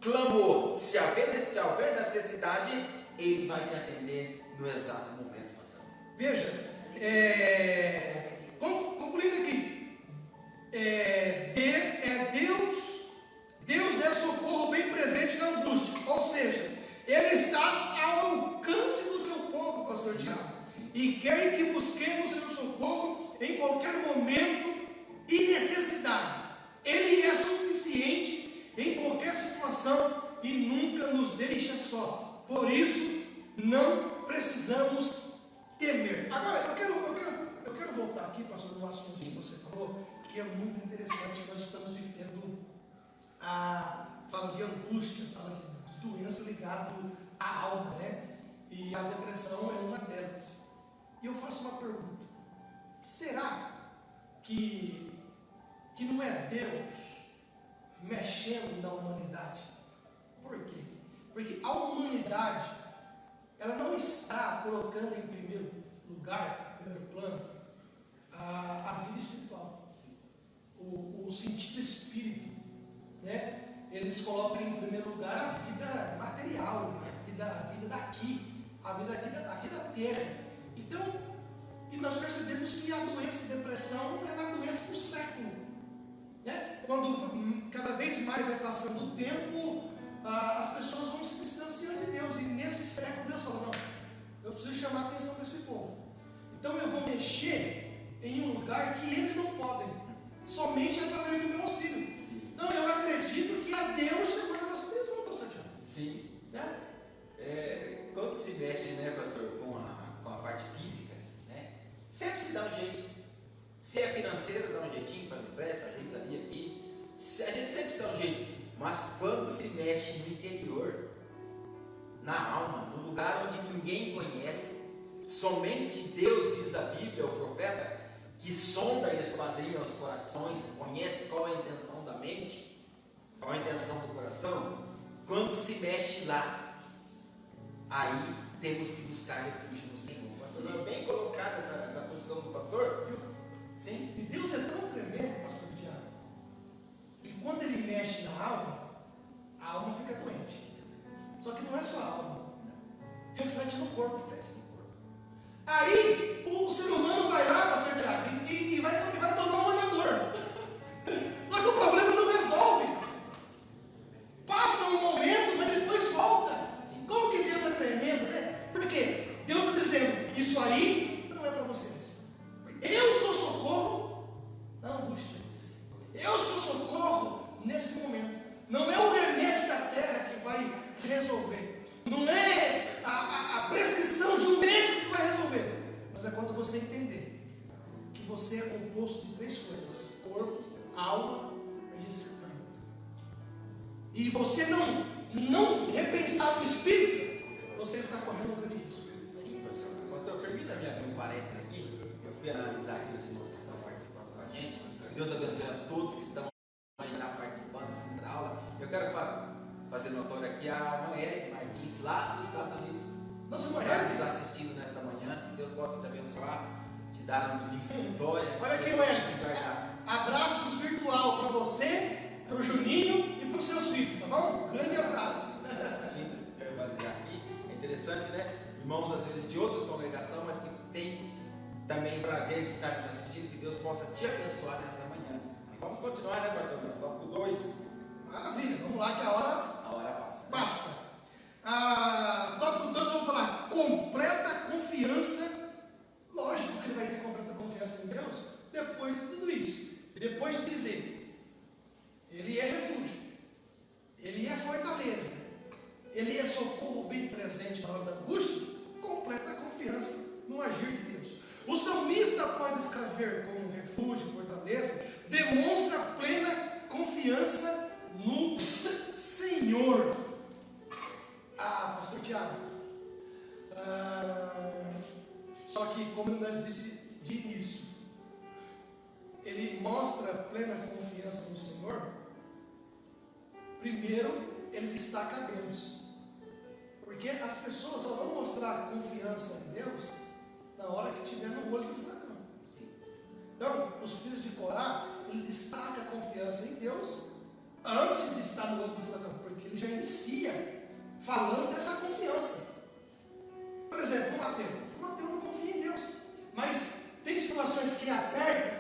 clamor, se houver necessidade, Ele vai te atender no exato momento, pastor. Veja, concluindo aqui, é Deus salvação e nunca nos deixa só. Por isso, não precisamos temer. Agora, eu quero voltar aqui, pastor, no assunto que você falou, que é muito interessante. Nós estamos vivendo fala de angústia, fala de doença ligada à alma, né? E a depressão é uma delas. E eu faço uma pergunta: será que não é Deus mexendo na humanidade? Por quê? Porque a humanidade, ela não está colocando em primeiro lugar, em primeiro plano, a vida espiritual, o sentido espírito, né? Eles colocam em primeiro lugar a vida material, a vida daqui, a vida aqui da terra. Então, e nós percebemos que a doença, a depressão, é uma doença do século, né? Quando cada vez mais vai passando o tempo, as pessoas vão se distanciando de Deus, e nesse século Deus falou: não, eu preciso chamar a atenção desse povo, então eu vou mexer em um lugar que eles não podem, somente através do meu auxílio. Então eu acredito que a Deus chamou a nossa atenção, pastor Tiago. Sim. Né? Quando se mexe, né, pastor, com a parte física, né, sempre se dá um jeito. Se é financeiro, dá um jeitinho, faz empréstimo, ajeita ali, aqui. A gente sempre se dá um jeito. Mas quando se mexe no interior, na alma, no lugar onde ninguém conhece, somente Deus, diz a Bíblia, o profeta, que sonda e esquadrinha os corações, conhece qual é a intenção da mente, qual é a intenção do coração. Quando se mexe lá, aí temos que buscar refúgio no Senhor. Pastor, bem colocada essa posição do pastor. Sim. E Deus é tão tremendo, pastor Tiago, que quando ele mexe na alma, a alma fica doente. Só que não é só a alma, reflete no corpo. Aí o ser humano vai lá, pastor Tiago, e vai tomar um anador. Só que o problema não resolve. Passa um momento, mas depois volta. Como que Deus é tremendo, né? Por quê? Deus está dizendo: isso aí não é para vocês. Eu sou socorro na angústia. Eu sou socorro nesse momento. Não é o remédio da terra que vai resolver. Não é a prescrição de um médico que vai resolver. Mas é quando você entender que você é composto de três coisas: corpo, alma e espírito. E você não repensar o espírito, você está correndo um grande risco. Sim, pastor. Pastor, permita-me abrir um parênteses aqui. Eu fui analisar aqui os irmãos que estão participando com a gente. Deus abençoe a todos que estão já participando dessa aula. Eu quero fazer notório aqui a irmã Eric Martins, lá nos Estados Unidos. Nossa, está irmã nos assistindo nesta manhã. Que Deus possa te abençoar, te dar um domingo de vitória. Olha aqui, Eric. Abraços virtual para você, para o Juninho e para os seus filhos, tá bom? Grande abraço. É interessante, né? Irmãos, às vezes de outras congregações, mas que tem também prazer de estar nos assistindo. Que Deus possa te abençoar nesta manhã. E vamos continuar, né, pastor? Tópico 2. Maravilha, vamos lá que a hora Passa. Tópico 2, vamos falar completa confiança. Lógico que ele vai ter completa confiança em Deus depois de tudo isso. E depois de dizer: Ele é refúgio, Ele é fortaleza, Ele é socorro bem presente na hora da angústia. Completa confiança no agir de Deus. O salmista, após escrever como refúgio, fortaleza, demonstra plena confiança no Senhor. Pastor Tiago, só que como nós disse de início, ele mostra plena confiança no Senhor. Primeiro, ele destaca Deus, porque as pessoas só vão mostrar confiança em Deus na hora que estiver no olho do furacão. Então, os filhos de Corá, ele destaca a confiança em Deus antes de estar no olho do furacão, porque ele já inicia falando dessa confiança. Por exemplo, o Mateus não confia em Deus, mas tem situações que apertam,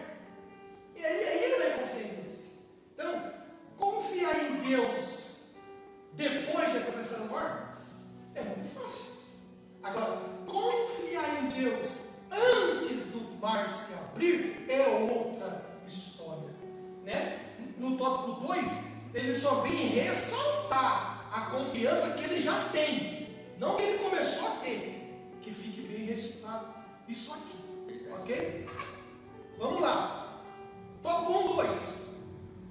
e aí ele vai confiar em Deus. Então, confiar em Deus depois de atravessar o mar é muito fácil. Agora, confiar em Deus antes do mar se abrir é outra história, né? No tópico 2, ele só vem ressaltar a confiança que ele já tem, não que ele começou a ter, que fique bem registrado isso aqui, ok? Vamos lá, tópico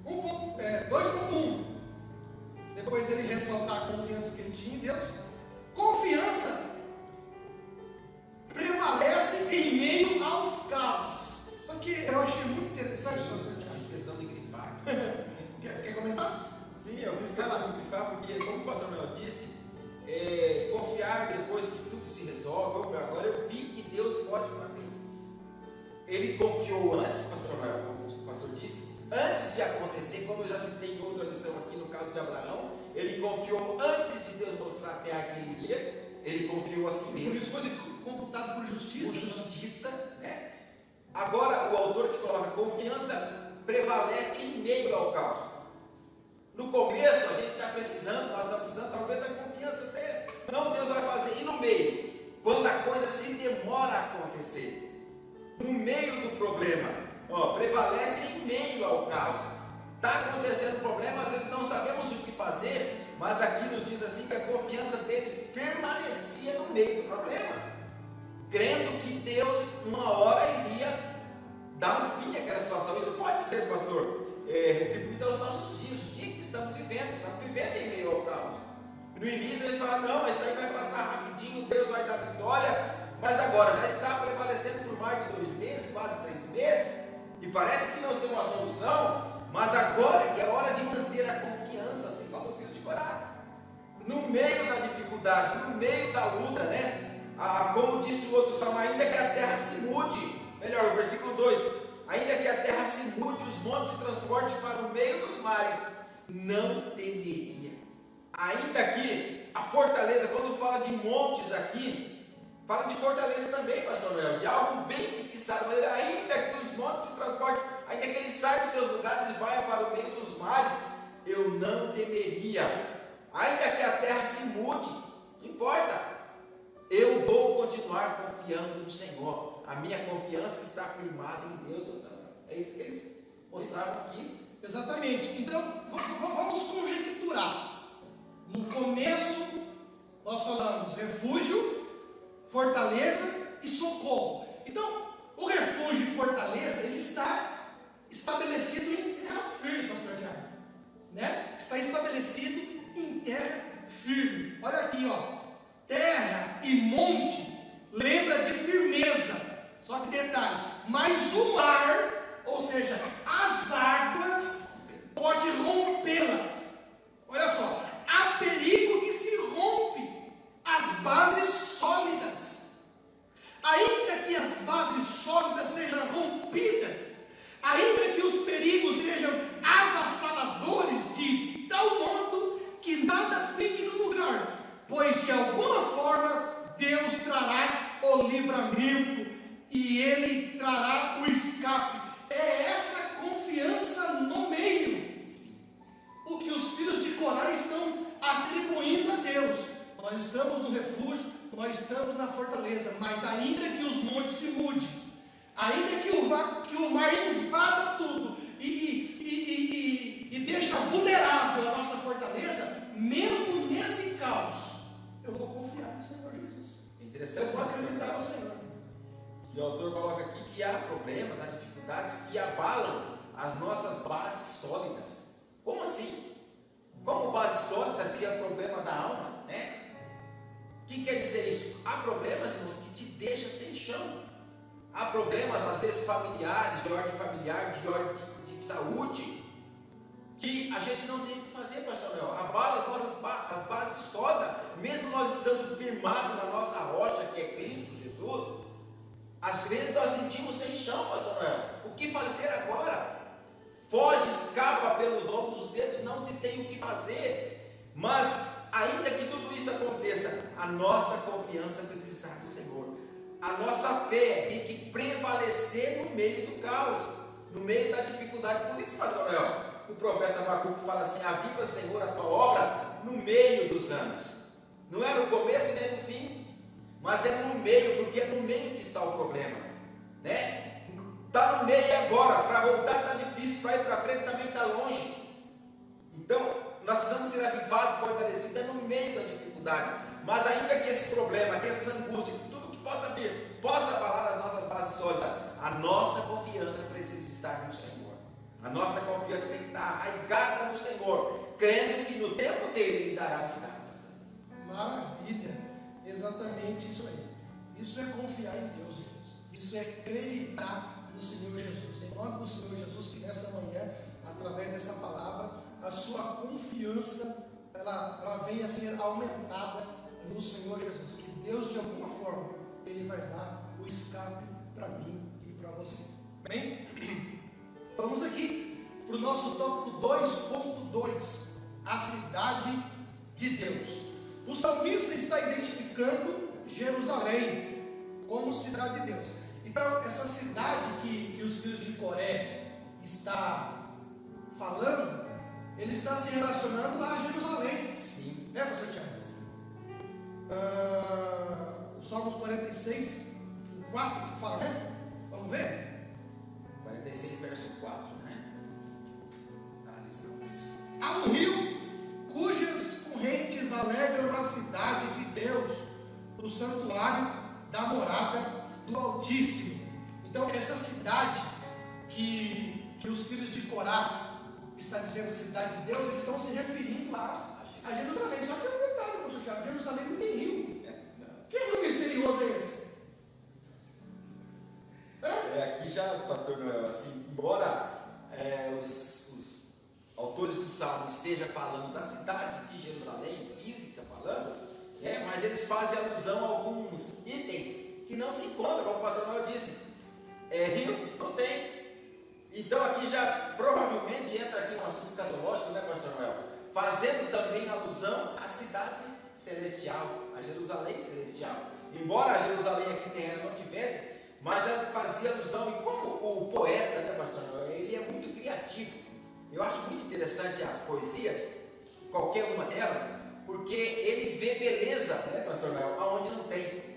2.1, depois dele ressaltar a confiança que ele tinha em Deus, confiança prevalece em meio aos caos. Isso aqui eu achei muito interessante, pastor Tiago. Fiz questão de grifar. Quer comentar? Sim, eu fiz questão de grifar porque, como o pastor Noel disse, confiar depois que tudo se resolve. Agora eu vi que Deus pode fazer. Ele confiou antes, pastor Noel, como o pastor disse, antes de acontecer, como eu já citei em outra lição aqui no caso de Abraão, ele confiou antes de Deus mostrar a terra que ele iria, ele confiou a si mesmo. Por isso foi computado por justiça. Por justiça, né? Agora, o autor que coloca confiança prevalece em meio ao caos. No começo, a gente está precisando, nós estamos precisando, talvez a confiança até, não, Deus vai fazer. E no meio, quando a coisa se demora a acontecer, no meio do problema, prevalece em meio ao caos. Está acontecendo problema, às vezes não sabemos o que fazer, mas aqui nos diz assim que a confiança deles permanecia no meio do problema, crendo que Deus, numa hora, iria dar um fim àquela situação. Isso pode ser, pastor, retribuído aos nossos dias, os dias que estamos vivendo em meio ao caos. No início eles falaram, não, isso aí vai passar rapidinho, Deus vai dar vitória, mas agora já está prevalecendo por mais de 2 meses, quase 3 meses, e parece que não tem uma solução, mas agora que é hora de manter a confiança, assim como os filhos de Corá, no meio da dificuldade, no meio da luta, né? Como disse o outro salmo, ainda que a terra se mude, melhor, o versículo 2, ainda que a terra se mude, os montes se transportem para o meio dos mares, não temeria. Ainda que a fortaleza, quando fala de montes aqui, fala de fortaleza também, pastor Noel, de algo bem fixado, mas ainda que os montes se transportem, ainda que eles saiam dos seus lugares e vão para o meio dos mares, eu não temeria. Ainda que a terra se mude, não importa, eu vou continuar confiando no Senhor. A minha confiança está firmada em Deus. É isso que eles mostravam aqui. Exatamente. Então, vamos conjecturar. No começo, nós falamos refúgio, fortaleza e socorro. Então, o refúgio e fortaleza, ele está estabelecido em terra firme, pastor Tiago, né? Está estabelecido em terra firme. Olha aqui, terra e monte lembra de firmeza. Só que detalhe, mas o mar, ou seja, as águas, pode rompê-las. Olha só, há perigo que se rompe as bases sólidas. Ainda que as bases sólidas sejam rompidas, ainda que os perigos sejam avassaladores de tal modo que nada fique no lugar, pois de alguma forma Deus trará o livramento e Ele trará o escape. É essa confiança no meio, o que os filhos de Corá estão atribuindo a Deus. Nós estamos no refúgio, nós estamos na fortaleza, mas ainda que os montes se mudem, ainda que o mar invada tudo e deixa vulnerável a nossa fortaleza, mesmo nesse caos, eu vou confiar no Senhor Jesus. Interessante. Eu vou acreditar no Senhor. E o autor coloca aqui que há problemas, há dificuldades que abalam as nossas bases sólidas. Como assim? Como base sólida se é problema da alma, né? O que quer dizer isso? Há problemas, irmãos, que te deixam sem chão. Há problemas, às vezes, familiares, de ordem familiar, de ordem de saúde, que a gente não tem o que fazer, pastor Noel. Abala as nossas as bases sólidas, mesmo nós estando firmados na nossa rocha, que é Cristo Jesus. Às vezes nós sentimos sem chão, pastor Noel. O que fazer agora? Foge, escapa pelos lombos dos dedos, não se tem o que fazer. Mas, ainda que tudo isso aconteça, a nossa confiança precisa estar no Senhor. A nossa fé tem que prevalecer no meio do caos, no meio da dificuldade. Por isso, pastor Noel, o profeta Abacuque fala assim: aviva, Senhor, a tua obra no meio dos anos. Não é no começo e nem no fim, mas é no meio, porque é no meio que está o problema, né? Está no meio agora, para voltar está difícil, para ir para frente também está longe. Então de fato fortalecida no meio da dificuldade. Mas ainda que esses problemas, que essas angústias, que tudo que possa vir, possa abalar as nossas bases sólidas, a nossa confiança precisa estar no Senhor. A nossa confiança tem que estar arraigada no Senhor, crendo que no tempo dele Ele dará os cargos. Maravilha, exatamente isso aí. Isso é confiar em Deus, irmãos. Isso é acreditar no Senhor Jesus. Em nome do Senhor Jesus, que nessa manhã, através dessa palavra, a sua confiança ela venha a ser aumentada no Senhor Jesus. Que Deus, de alguma forma, Ele vai dar o escape para mim e para você. Amém? Vamos aqui para o nosso tópico 2.2, a cidade de Deus. O salmista está identificando Jerusalém como cidade de Deus. Então, essa cidade que os filhos de Coré está falando, ele está se relacionando a Jerusalém. Sim. Né, pastor Tiago? O Salmos 46, 4, que fala, né? Vamos ver? 46, verso 4, né? Analisamos. Há um rio cujas correntes alegram a cidade de Deus, no santuário da morada do Altíssimo. Então, essa cidade que os filhos de Corá está dizendo cidade de Deus, eles estão se referindo lá a Jerusalém. Só que é um detalhe, pastor Tiago, Jerusalém não tem rio. Que rio misterioso é esse? Aqui já, pastor Noel, assim, embora os autores do Salmo estejam falando da cidade de Jerusalém, física falando, mas eles fazem alusão a alguns itens que não se encontram, como o pastor Noel disse. Rio não tem. Então aqui já provavelmente entra aqui um assunto escatológico, né, pastor Noel? Fazendo também alusão à cidade celestial, a Jerusalém celestial. Embora a Jerusalém aqui terrena não tivesse, mas já fazia alusão, e como o poeta, né, pastor Noel, ele é muito criativo. Eu acho muito interessante as poesias, qualquer uma delas, porque ele vê beleza, né, pastor Noel, aonde não tem.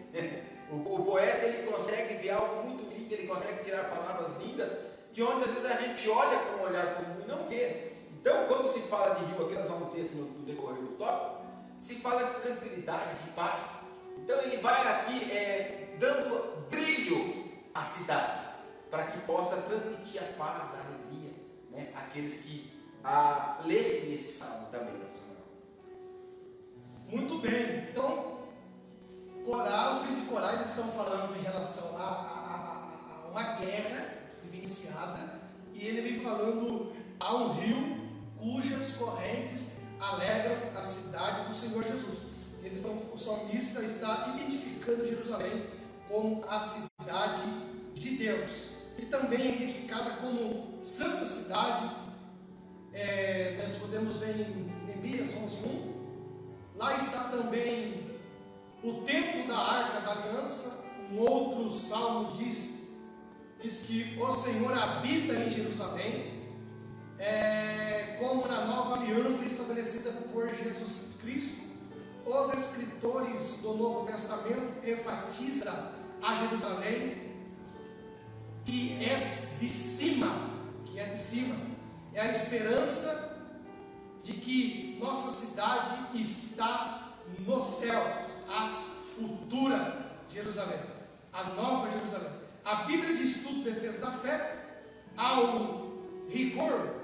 O poeta, ele consegue ver algo muito lindo, ele consegue tirar palavras lindas, de onde às vezes a gente olha com um olhar comum e não vê. Então, quando se fala de rio, aqui nós vamos ver no decorrer do tópico, se fala de tranquilidade, de paz. Então ele vai aqui dando brilho à cidade, para que possa transmitir a paz, a alegria, né, àqueles que lessem esse salmo também, pastor. Muito bem. Então, Corá, os filhos de Corá, eles estão falando em relação a uma guerra iniciada, e ele vem falando a um rio cujas correntes alegram a cidade do Senhor Jesus. O salmista está identificando Jerusalém como a cidade de Deus, e também é identificada como santa cidade. Nós podemos ver em Neemias 11:1. Lá está também o templo da Arca da Aliança. Um outro salmo diz que o Senhor habita em Jerusalém, como na nova aliança estabelecida por Jesus Cristo. Os escritores do Novo Testamento enfatizam a Jerusalém, que é de cima, é a esperança de que nossa cidade está nos céus, a futura Jerusalém, a nova Jerusalém. A Bíblia de Estudo e Defesa da Fé, ao rigor,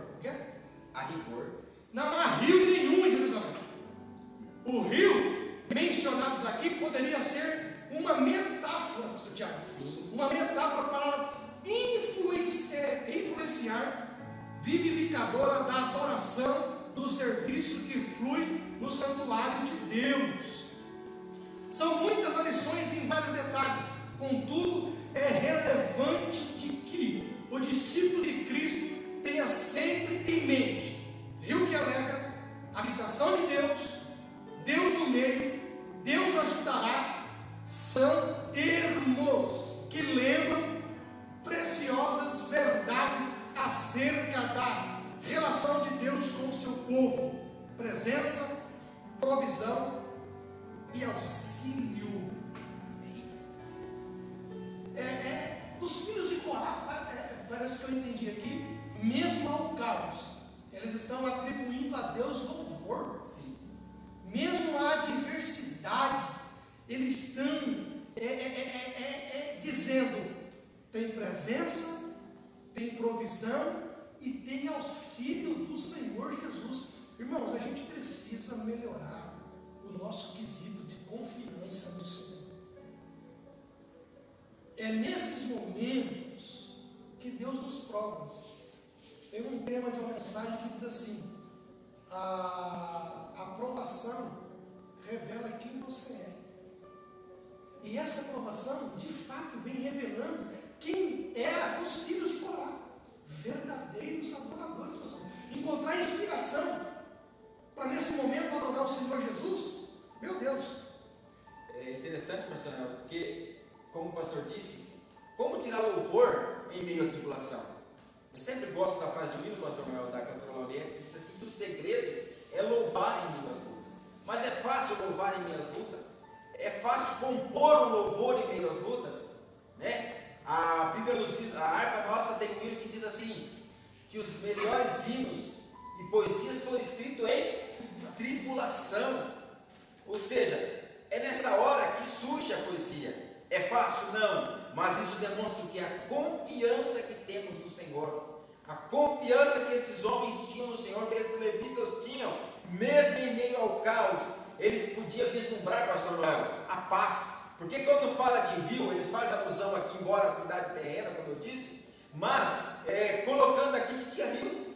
não há rio nenhum em Jerusalém. O rio mencionados aqui poderia ser uma metáfora, pastor Tiago. Sim. Uma metáfora para influenciar vivificadora da adoração, do serviço que flui no santuário de Deus. São muitas as lições em vários detalhes, contudo, é relevante de que o discípulo de Cristo tenha sempre em mente rio que alegra, habitação de Deus, Deus no meio, Deus ajudará. São termos que lembram preciosas verdades acerca da relação de Deus com o seu povo: presença, provisão e auxílio. Os filhos de Corá, parece que eu entendi aqui, mesmo ao caos, eles estão atribuindo a Deus louvor. louvor, Sim. mesmo na adversidade, eles estão dizendo: tem presença, tem provisão e tem auxílio do Senhor Jesus. Irmãos, a gente precisa melhorar o nosso quesito de confiança no Senhor. É nesses momentos que Deus nos prova. Tem um tema de uma mensagem que diz assim: a aprovação revela quem você é. E essa aprovação, de fato, vem revelando quem eram os filhos de Corá, verdadeiros adoradores, pessoal. Encontrar inspiração para nesse momento adorar o Senhor Jesus. Meu Deus! É interessante, pastor Noel, porque, como o pastor disse, como tirar louvor em meio à tribulação? Eu sempre gosto da frase de pastor Noel, da cantora Laureia, que diz assim: que o segredo é louvar em meio às lutas. Mas é fácil louvar em meio às lutas? É fácil compor um louvor em meio às lutas? Né? A Bíblia nos diz, a harpa nossa tem um hino que diz assim, que os melhores hinos e poesias foram escritos em tribulação. Ou seja, é nessa hora que surge a poesia. É fácil? Não, mas isso demonstra que a confiança que temos no Senhor, a confiança que esses homens tinham no Senhor, que esses levitas tinham, mesmo em meio ao caos, eles podiam vislumbrar, pastor Noel, a paz. Porque quando fala de rio, eles fazem alusão aqui, embora a cidade terrena, como eu disse, mas colocando aqui que tinha rio.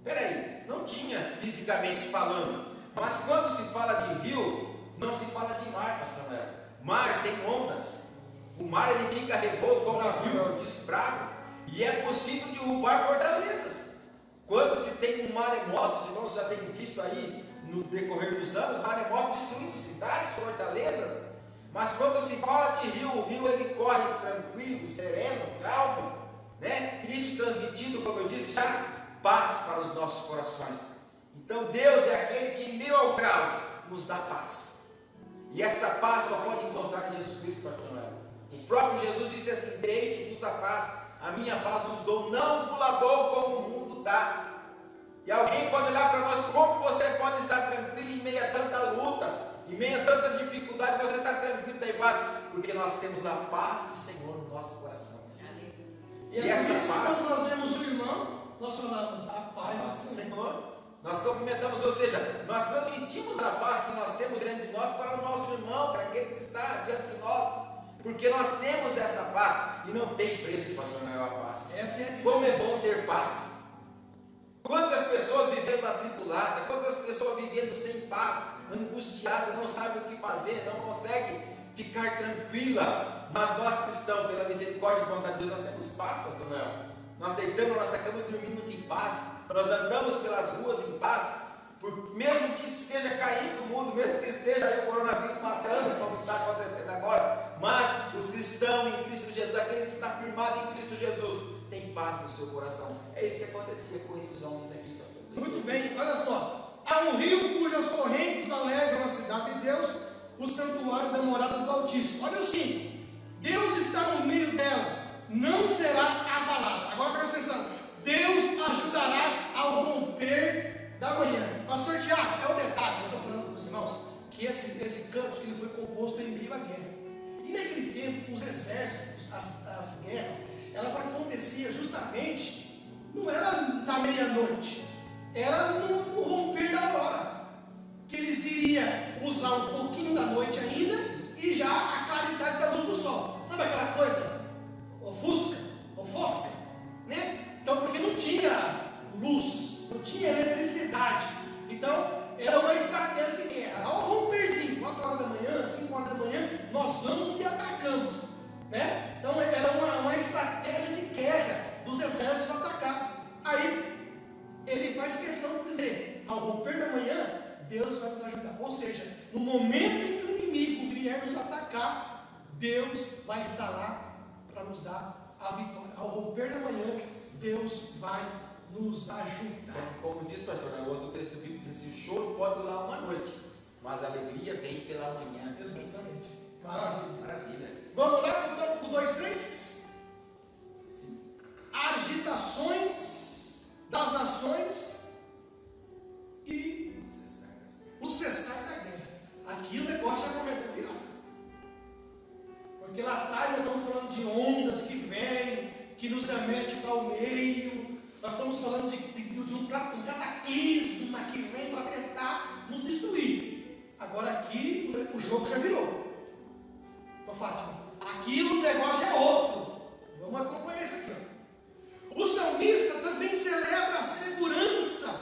Peraí, não tinha fisicamente falando, mas quando se fala de rio, não se fala de mar, pastor Noel. Mar tem ondas, o mar ele fica revolto, como o pastor Noel disse, bravo, e é possível derrubar fortalezas. Quando se tem um maremoto, os irmãos já têm visto aí no decorrer dos anos, maremoto destruindo cidades, fortalezas. Mas quando se fala de rio, o rio ele corre tranquilo, sereno, calmo, né? Isso transmitindo, como eu disse já, paz para os nossos corações. Então Deus é aquele que em meio ao caos nos dá paz. E essa paz só pode encontrar em Jesus Cristo, pastor Noel. O próprio Jesus disse assim: deixe-vos a paz, a minha paz vos dou, não vos la dou como o mundo dá. E alguém pode olhar para nós: como você pode estar tranquilo em meio a tanta luta, em meio a tanta dificuldade, você está tranquilo, tem paz? Porque nós temos a paz do Senhor no nosso coração. E essa paz, quando nós vemos o irmão, nós falamos: a paz do Senhor. Nós cumprimentamos, ou seja, nós transmitimos a paz que nós temos dentro de nós para o nosso irmão, para aquele que está diante de nós, porque nós temos essa paz e não tem preço, pastor Noel, a paz. Como é bom ter paz. Quantas pessoas vivendo atribuladas, quantas pessoas vivendo sem paz, angustiadas, não sabem o que fazer, não conseguem ficar tranquila. Mas nós cristãos, pela misericórdia e bondade de Deus, nós temos paz, pastor Noel. Nós deitamos na nossa cama e dormimos em paz. Nós andamos pelas ruas em paz. Mesmo que esteja caindo o mundo, mesmo que esteja aí o coronavírus matando, como está acontecendo agora, mas os cristãos em Cristo Jesus, aquele que está firmado em Cristo Jesus, tem paz no seu coração. É isso que acontecia com esses homens aqui. Muito bem, olha só. Há um rio cujas correntes alegram a cidade de Deus, o santuário da morada do Altíssimo. Olha assim, Deus está no meio dela, não será abalada. Agora presta atenção: Deus ajudará ao romper da manhã. Pastor Tiago, é o detalhe que eu estou falando com os irmãos, que esse canto ele foi composto em meio à guerra. E naquele tempo, os exércitos, as guerras, elas aconteciam justamente, não era na meia-noite, era no romper da aurora, que eles iriam usar um pouquinho da noite ainda e já a claridade da luz do sol. Sabe aquela coisa? Ofusca, né? Então, porque não tinha luz, não tinha eletricidade. Então, era uma estratégia de guerra. Ao romperzinho, 4 horas da manhã, 5 horas da manhã, nós vamos e atacamos, né? Então, era uma estratégia de guerra dos exércitos para atacar. Aí, ele faz questão de dizer: ao romper da manhã, Deus vai nos ajudar. Ou seja, no momento em que o inimigo vier nos atacar, Deus vai estar lá para nos dar a vitória. Ao romper da manhã, Deus vai nos ajudar. Como diz pastor, no outro texto bíblico diz assim: o choro pode durar uma noite, mas a alegria vem pela manhã. Exatamente. Maravilha. Maravilha. Vamos lá para o tópico 2, 3? Sim. Agitações das nações e um cataclisma que vem para tentar nos destruir. Agora aqui o jogo já virou. Ô Fátima, aqui o negócio é outro. Vamos acompanhar isso aqui. Ó. O salmista também celebra a segurança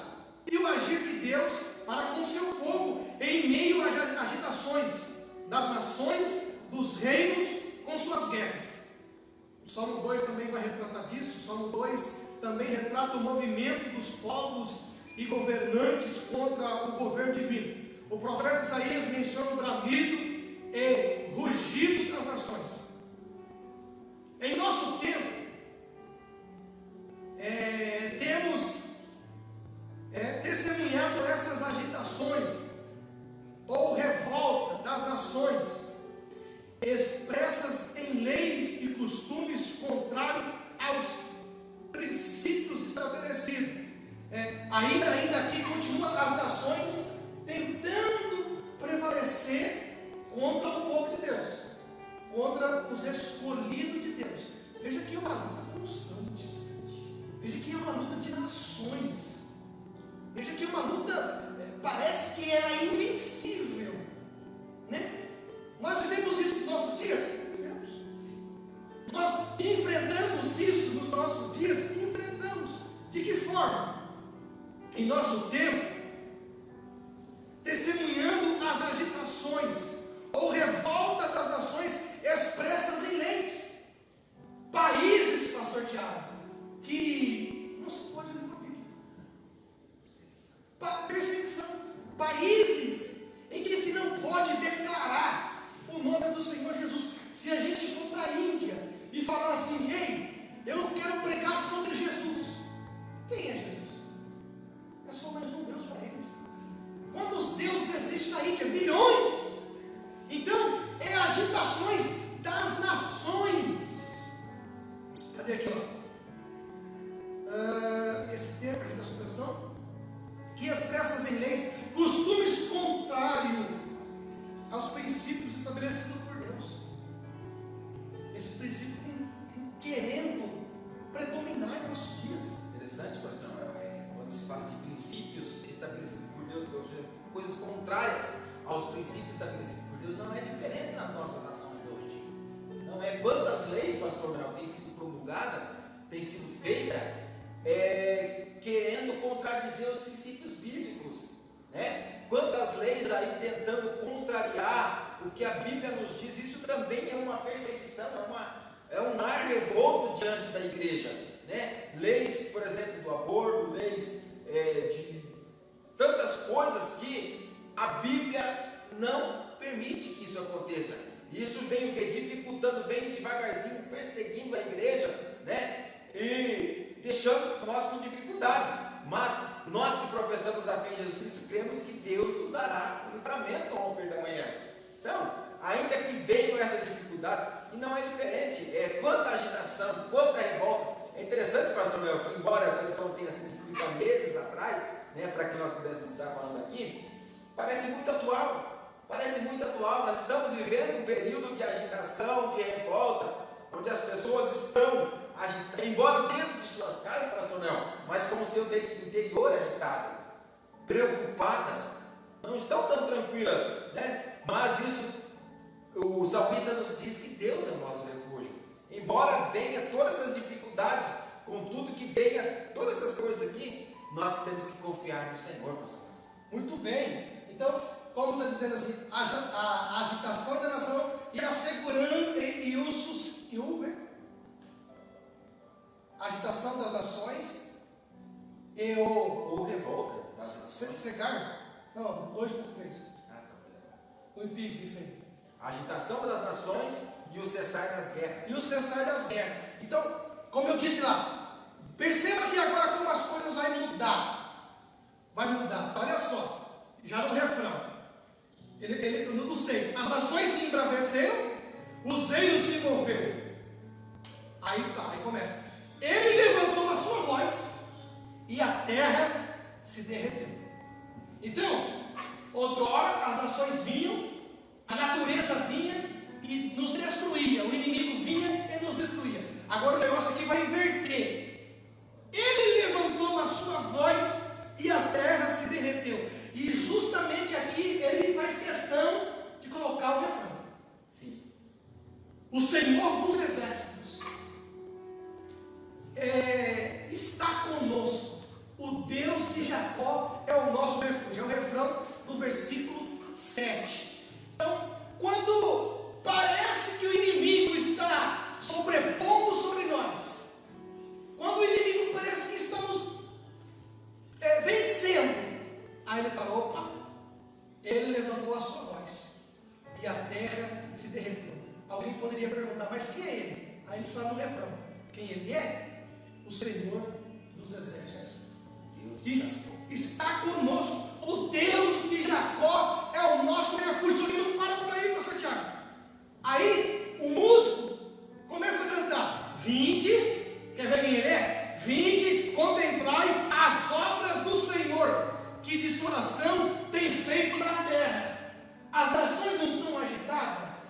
e o agir de Deus para com seu povo em meio às agitações das nações, dos reinos com suas guerras. O Salmo 2 também vai retratar disso. O Salmo 2 também retrata o movimento dos povos e governantes contra o governo divino. O profeta Isaías menciona o bramido e rugido das nações. Em nosso tempo, temos testemunhado essas agitações ou revolta das nações, expressas em leis e costumes contrários aos princípios estabelecidos. Ainda aqui continua as nações tentando prevalecer contra o povo de Deus, contra os escolhidos de Deus. Veja que é uma luta constante. Veja que é uma luta de nações. Veja que é uma luta, parece que ela é invencível, né? Nós vivemos isso nos nossos dias? Vivemos. Nós enfrentamos isso nos nossos dias? Enfrentamos. De que forma? Em nosso tempo, testemunhando as agitações ou revolta das nações expressas em leis. Países, pastor Tiago, que não se pode ler na Bíblia. Perseguição. Países em que se não pode declarar o nome do Senhor Jesus. Se a gente for para a Índia e falar assim, ei, eu quero pregar sobre Jesus. Quem é Jesus? É só mais um Deus para eles. Quantos deuses existem na Índia? Milhões. Então, é agitações das nações. Cadê aqui, ó? Esse termo, agitação da nação, que expressas em leis costumes contrários aos princípios estabelecidos por Deus. Esses princípios querendo predominar em nossos dias. Interessante, pastor, quando se fala de princípios estabelecidos por Deus, coisas contrárias aos princípios estabelecidos por Deus, não é diferente nas nossas nações hoje. Não é quantas leis, pastor Mel, têm sido promulgadas, têm sido feitas, querendo contradizer os princípios bíblicos, né? Quantas leis aí tentando contrariar o que a Bíblia nos diz. Isso também é uma perseguição, é um ar revolto diante da igreja, né? Leis, por exemplo, do aborto, leis de tantas coisas que a Bíblia não permite que isso aconteça. Isso vem o que? Dificultando, vem devagarzinho, perseguindo a igreja, né? E deixando nós com dificuldade. Mas nós que professamos a fé em Jesus Cristo, cremos que Deus nos dará o livramento ao romper da manhã. Então, ainda que venham essas dificuldades, e não é diferente, quanta agitação, quanta revolta. É interessante, pastor Léo, que embora essa lição tenha sido escrita há meses atrás, né, para que nós pudéssemos estar falando aqui, parece muito atual. Nós estamos vivendo um período de agitação, de revolta, onde as pessoas estão agitando, embora dentro de suas casas, pastor Léo, mas com o seu interior agitado, preocupadas, não estão tão tranquilas, né? Mas isso, o salmista nos diz que Deus é o nosso refúgio. Embora venha todas essas dificuldades, com tudo que venha, todas essas coisas aqui, nós temos que confiar no Senhor, pastor. Muito bem. Então, como está dizendo assim, a agitação da nação e a segurança a agitação das nações e ou revolta. Cegar? Não, 2.3. O impío que fez. A agitação das nações e o cessar das guerras. E o cessar das guerras. Então, como eu disse lá, perceba que agora como as coisas vão mudar. Vai mudar. Olha só, já no refrão. No 6. As nações se embraveceram, os reinos se moveram. Aí começa. Ele levantou a sua voz e a terra se derreteu. Então, outrora as nações vinham, a natureza vinha e nos destruía, o inimigo vinha e nos destruía. Agora o negócio aqui vai inverter. Ele levantou a sua voz de Jacó é o nosso refúgio. É o refrão do versículo 7. Então, quando parece que o inimigo está sobrepondo sobre nós, quando o inimigo parece que está nos vencendo, aí ele fala: opa, ele levantou a sua voz e a terra se derreteu. Alguém poderia perguntar: mas quem é ele? Aí ele fala no refrão: quem ele é? O Senhor dos exércitos. Está conosco. O Deus de Jacó é o nosso refúgio. Ele não para por aí, pastor Tiago. Aí o músico começa a cantar: vinde, quer ver quem ele é? Vinde, contemplai as obras do Senhor, que desolação tem feito na terra. As nações não estão agitadas,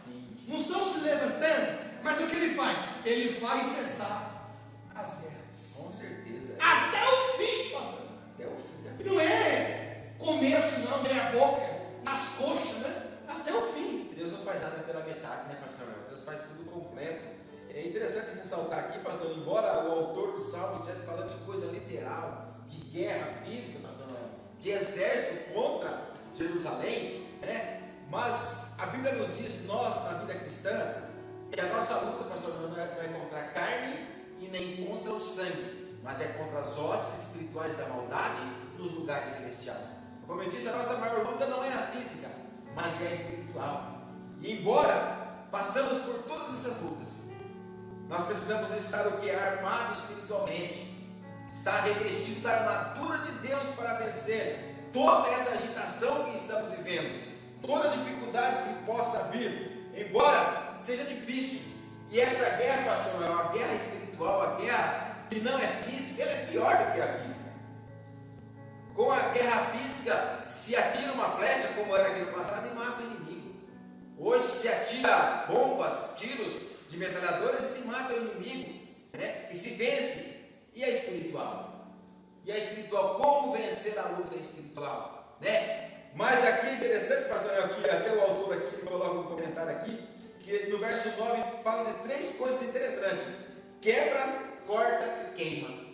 não estão se levantando, mas o que ele faz? Ele faz cessar as guerras. Com certeza. Até o fim, pastor. Até o fim. Não é começo, não, meia boca, nas coxas, né? Até o fim. Deus não faz nada pela metade, né, pastor? Deus faz tudo completo. É interessante ressaltar aqui, pastor, embora o autor do Salmo estivesse falando de coisa literal, de guerra física, pastor, de exército contra Jerusalém, né? Mas a Bíblia nos diz, nós, na vida cristã, que a nossa luta, pastor, não é contra a carne e nem contra o sangue, mas é contra as hostes espirituais da maldade nos lugares celestiais. Como eu disse, a nossa maior luta não é a física, mas é a espiritual. E embora passamos por todas essas lutas, nós precisamos estar o que? Armado espiritualmente, estar revestido da armadura de Deus para vencer toda essa agitação que estamos vivendo, toda dificuldade que possa vir, embora seja difícil. E essa guerra, pastor, é uma guerra espiritual, a guerra que não é física, ela é pior do que a física. Com a guerra física, se atira uma flecha, como era aqui no passado, e mata o inimigo. Hoje se atira bombas, tiros de metralhadoras e se mata o inimigo, né? E se vence. E a espiritual? E a espiritual, como vencer a luta espiritual, né? Mas aqui é interessante, pastor, aqui, até o autor aqui coloca um comentário aqui, que no verso 9 fala de 3 coisas interessantes: quebra, corta e queima.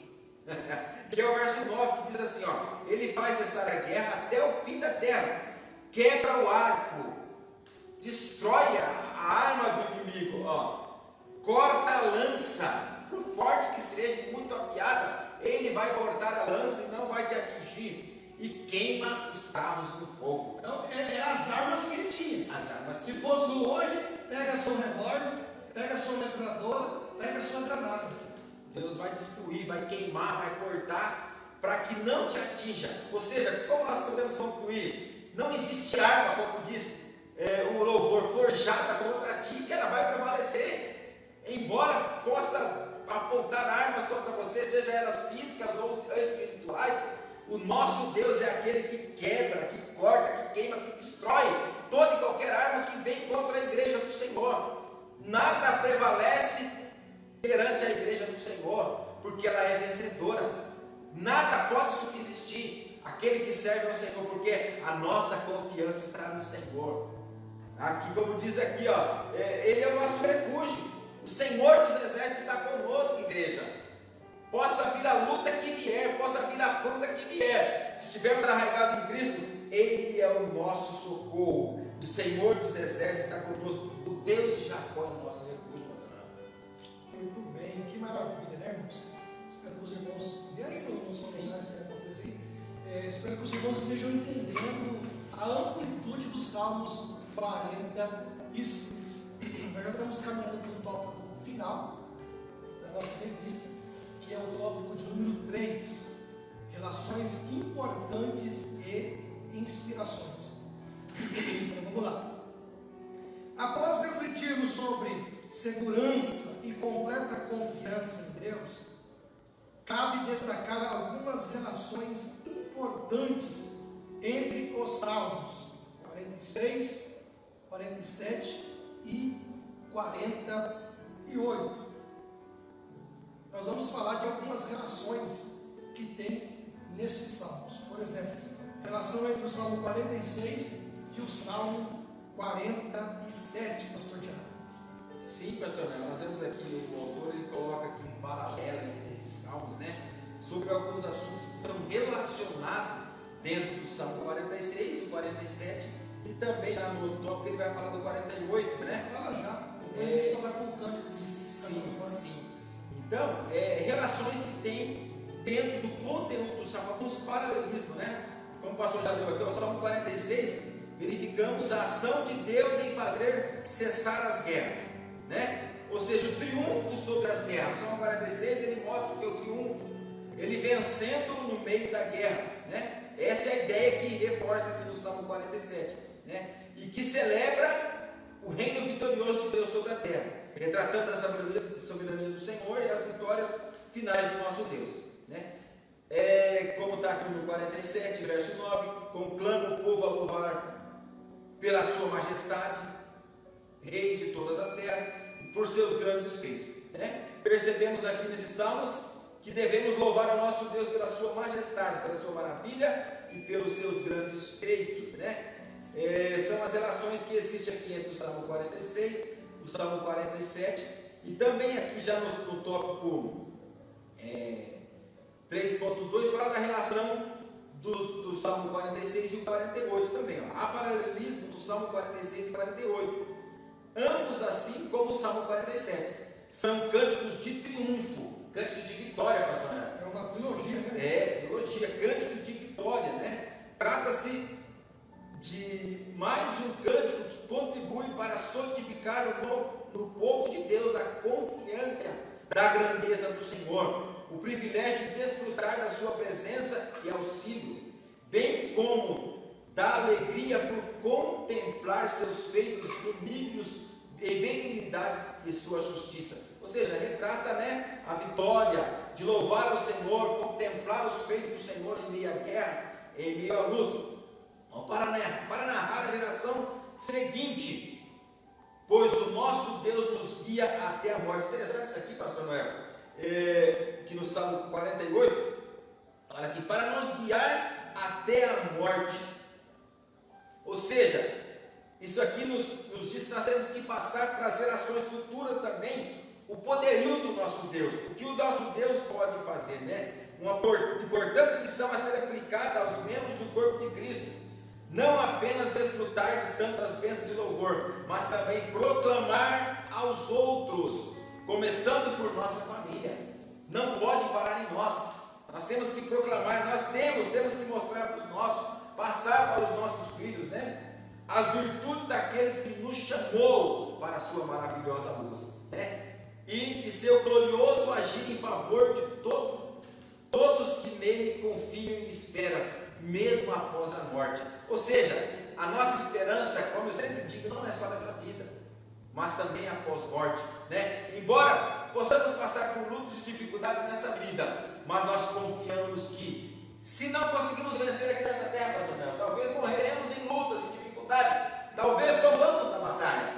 Que é o verso 9 que diz assim, ó: ele faz cessar a guerra até o fim da terra, quebra o arco, destrói a arma do inimigo, ó, corta a lança, por forte que seja, muito afiada, ele vai cortar a lança e não vai te atingir, e queima os carros no fogo. Então, é as armas que ele tinha. As armas Se fosse no hoje, pega seu revólver, pega sua metralhadora, pega sua granada. Deus vai destruir, vai queimar, vai cortar, para que não te atinja. Ou seja, como nós podemos concluir? Não existe arma, como diz o louvor, forjada contra ti, que ela vai prevalecer. Embora possa apontar armas contra você, seja elas físicas ou espirituais, o nosso Deus é aquele que quebra, que corta, que queima, que destrói toda e qualquer arma que vem contra a igreja do Senhor. Nada prevalece perante a igreja do Senhor, porque ela é vencedora. Nada pode subsistir aquele que serve ao Senhor, porque a nossa confiança está no Senhor. Aqui, como diz aqui, ó, ele é o nosso refúgio. O Senhor dos exércitos está conosco, igreja. Possa vir a luta que vier, possa vir a afronta que vier, se estivermos arraigados em Cristo, Ele é o nosso socorro. O Senhor dos exércitos está conosco. O Deus de Jacó é o nosso refúgio, pastor. Muito bem, que maravilha, né, irmãos? Espero que os irmãos, e aí, nos comentários tem alguma coisa aí? Espero que os irmãos estejam entendendo a amplitude dos Salmos 46. Nós já estamos caminhando para o tópico final da nossa revista, que é o tópico de número 3, relações importantes e inspirações. Então vamos lá. Após refletirmos sobre segurança e completa confiança em Deus, cabe destacar algumas relações importantes entre os Salmos 46, 47 e 48. Nós vamos falar de algumas relações que tem nesses salmos. Por exemplo, relação entre o Salmo 46 e o Salmo 47, pastor Tiago. Sim, pastor, nós vemos aqui, o autor ele coloca aqui um paralelo entre esses salmos, né? sobre alguns assuntos que são relacionados dentro do Salmo 46, o 47 e também lá no outro tópico ele vai falar do 48, né? Fala já, depois a gente só vai colocando. Sim. Então, relações que tem dentro do conteúdo do Salmo, alguns paralelismos, né? Como o pastor já deu aqui, o Salmo 46, verificamos a ação de Deus em fazer cessar as guerras, né? Ou seja, o triunfo sobre as guerras. O Salmo 46 ele mostra que o triunfo, ele vencendo no meio da guerra, né? Essa é a ideia que reforça aqui no Salmo 47, né? E que celebra o reino vitorioso de Deus sobre a terra, retratando a soberania do Senhor e as vitórias finais do nosso Deus, né? Como está aqui no 47, verso 9, conclama o povo a louvar pela sua majestade, rei de todas as terras, por seus grandes feitos, né? Percebemos aqui nesses salmos que devemos louvar ao nosso Deus pela sua majestade, pela sua maravilha e pelos seus grandes feitos, né? São as relações que existem aqui entre o Salmo 46, o Salmo 47 e também aqui já no tópico 3.2 fala da relação do Salmo 46 e o 48 também. Ó. Há paralelismo do Salmo 46 e 48. Ambos, assim como o Salmo 47, são cânticos de triunfo, cânticos de vitória, pastor. É uma trilogia, né? Trilogia, cântico de vitória, né? Trata-se de mais um cântico que contribui para solidificar no povo de Deus a confiança da grandeza do Senhor, o privilégio de desfrutar da sua presença e auxílio, bem como da alegria por contemplar seus feitos benignos e benignidade e sua justiça. Ou seja, retrata, né, a vitória de louvar ao Senhor, contemplar os feitos do Senhor em meio à guerra, em meio à luta. Para narrar a geração seguinte, pois o nosso Deus nos guia até a morte. Interessante isso aqui, pastor Noel, que no Salmo 48, fala aqui, para nos guiar até a morte. Ou seja, isso aqui nos diz que nós temos que passar para as gerações futuras também o poderio do nosso Deus, o que o nosso Deus pode fazer, né? Uma importante lição a ser aplicada aos membros do corpo de Cristo. Não apenas desfrutar de tantas bênçãos e louvor, mas também proclamar aos outros, começando por nossa família. Não pode parar em nós. Nós temos que proclamar, nós temos que mostrar para os nossos, passar para os nossos filhos, né? As virtudes daqueles que nos chamou para a sua maravilhosa luz, né? E de seu glorioso agir em favor de todos que nele confiam e esperam, mesmo após a morte. Ou seja, a nossa esperança, como eu sempre digo, não é só nessa vida, mas também após morte, né? Embora possamos passar por lutas e dificuldades nessa vida, mas nós confiamos que, se não conseguimos vencer aqui nessa terra, pastor Mel, talvez morreremos em lutas e dificuldades, talvez tomamos na batalha,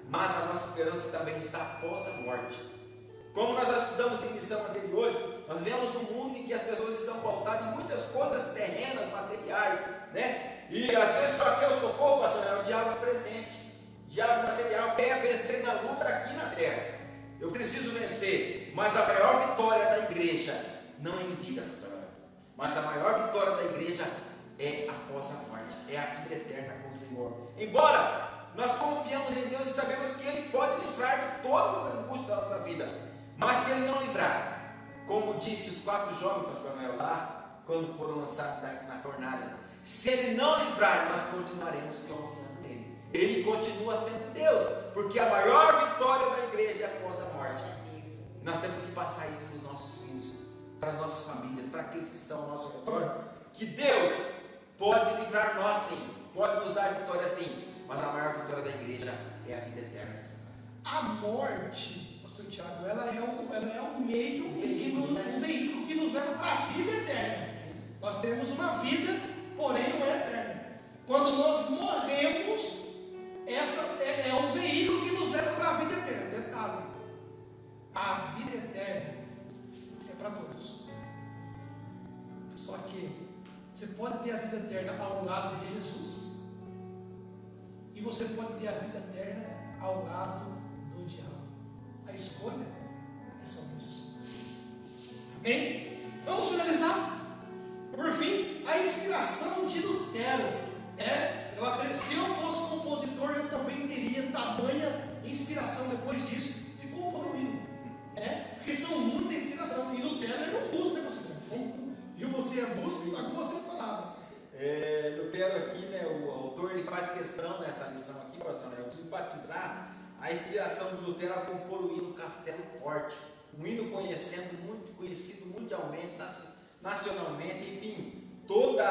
mas a nossa esperança também está após a morte. Como nós já estudamos em lição anteriores, nós vemos num mundo em que as pessoas estão pautadas em muitas coisas terrenas, materiais, né? E às vezes só quer o socorro, pastor, é o diabo presente, o diabo material quer vencer na luta aqui na terra. Eu preciso vencer, mas a maior vitória da igreja não é em vida, pastor, mas a maior vitória da igreja é após a morte, é a vida eterna com o Senhor. Embora nós confiamos em Deus e sabemos que Ele pode livrar de todas as angústias da nossa vida, mas se Ele não livrar, como disse os 4 jovens, pastor Noel, lá, quando foram lançados na fornalha, se Ele não livrar, nós continuaremos confiando nele. Ele continua sendo Deus, porque a maior vitória da igreja é após a morte. Nós temos que passar isso para os nossos filhos, para as nossas famílias, para aqueles que estão ao nosso redor, que Deus pode livrar nós sim, pode nos dar vitória sim, mas a maior vitória da igreja é a vida eterna. A morte, pastor Tiago, ela é um meio, um veículo que nos leva para a vida eterna. Nós temos uma vida, porém não é eterna. Quando nós morremos, essa é um veículo que nos leva para a vida eterna. Detalhe, a vida eterna é para todos. Só que você pode ter a vida eterna ao lado de Jesus, e você pode ter a vida eterna ao lado do diabo. A escolha é somente sua. Amém? Vamos finalizar? Por fim, a inspiração de Lutero. Se eu fosse compositor, eu também teria tamanha inspiração depois disso de compor o hino. Porque são muita inspiração. E Lutero era um músico, né, pastor? E você é músico, está com você falado. Lutero aqui, né, o autor, ele faz questão nessa lição aqui, pastor, de enfatizar a inspiração de Lutero a compor o hino Castelo Forte. Um hino conhecido mundialmente, nacionalmente, enfim, toda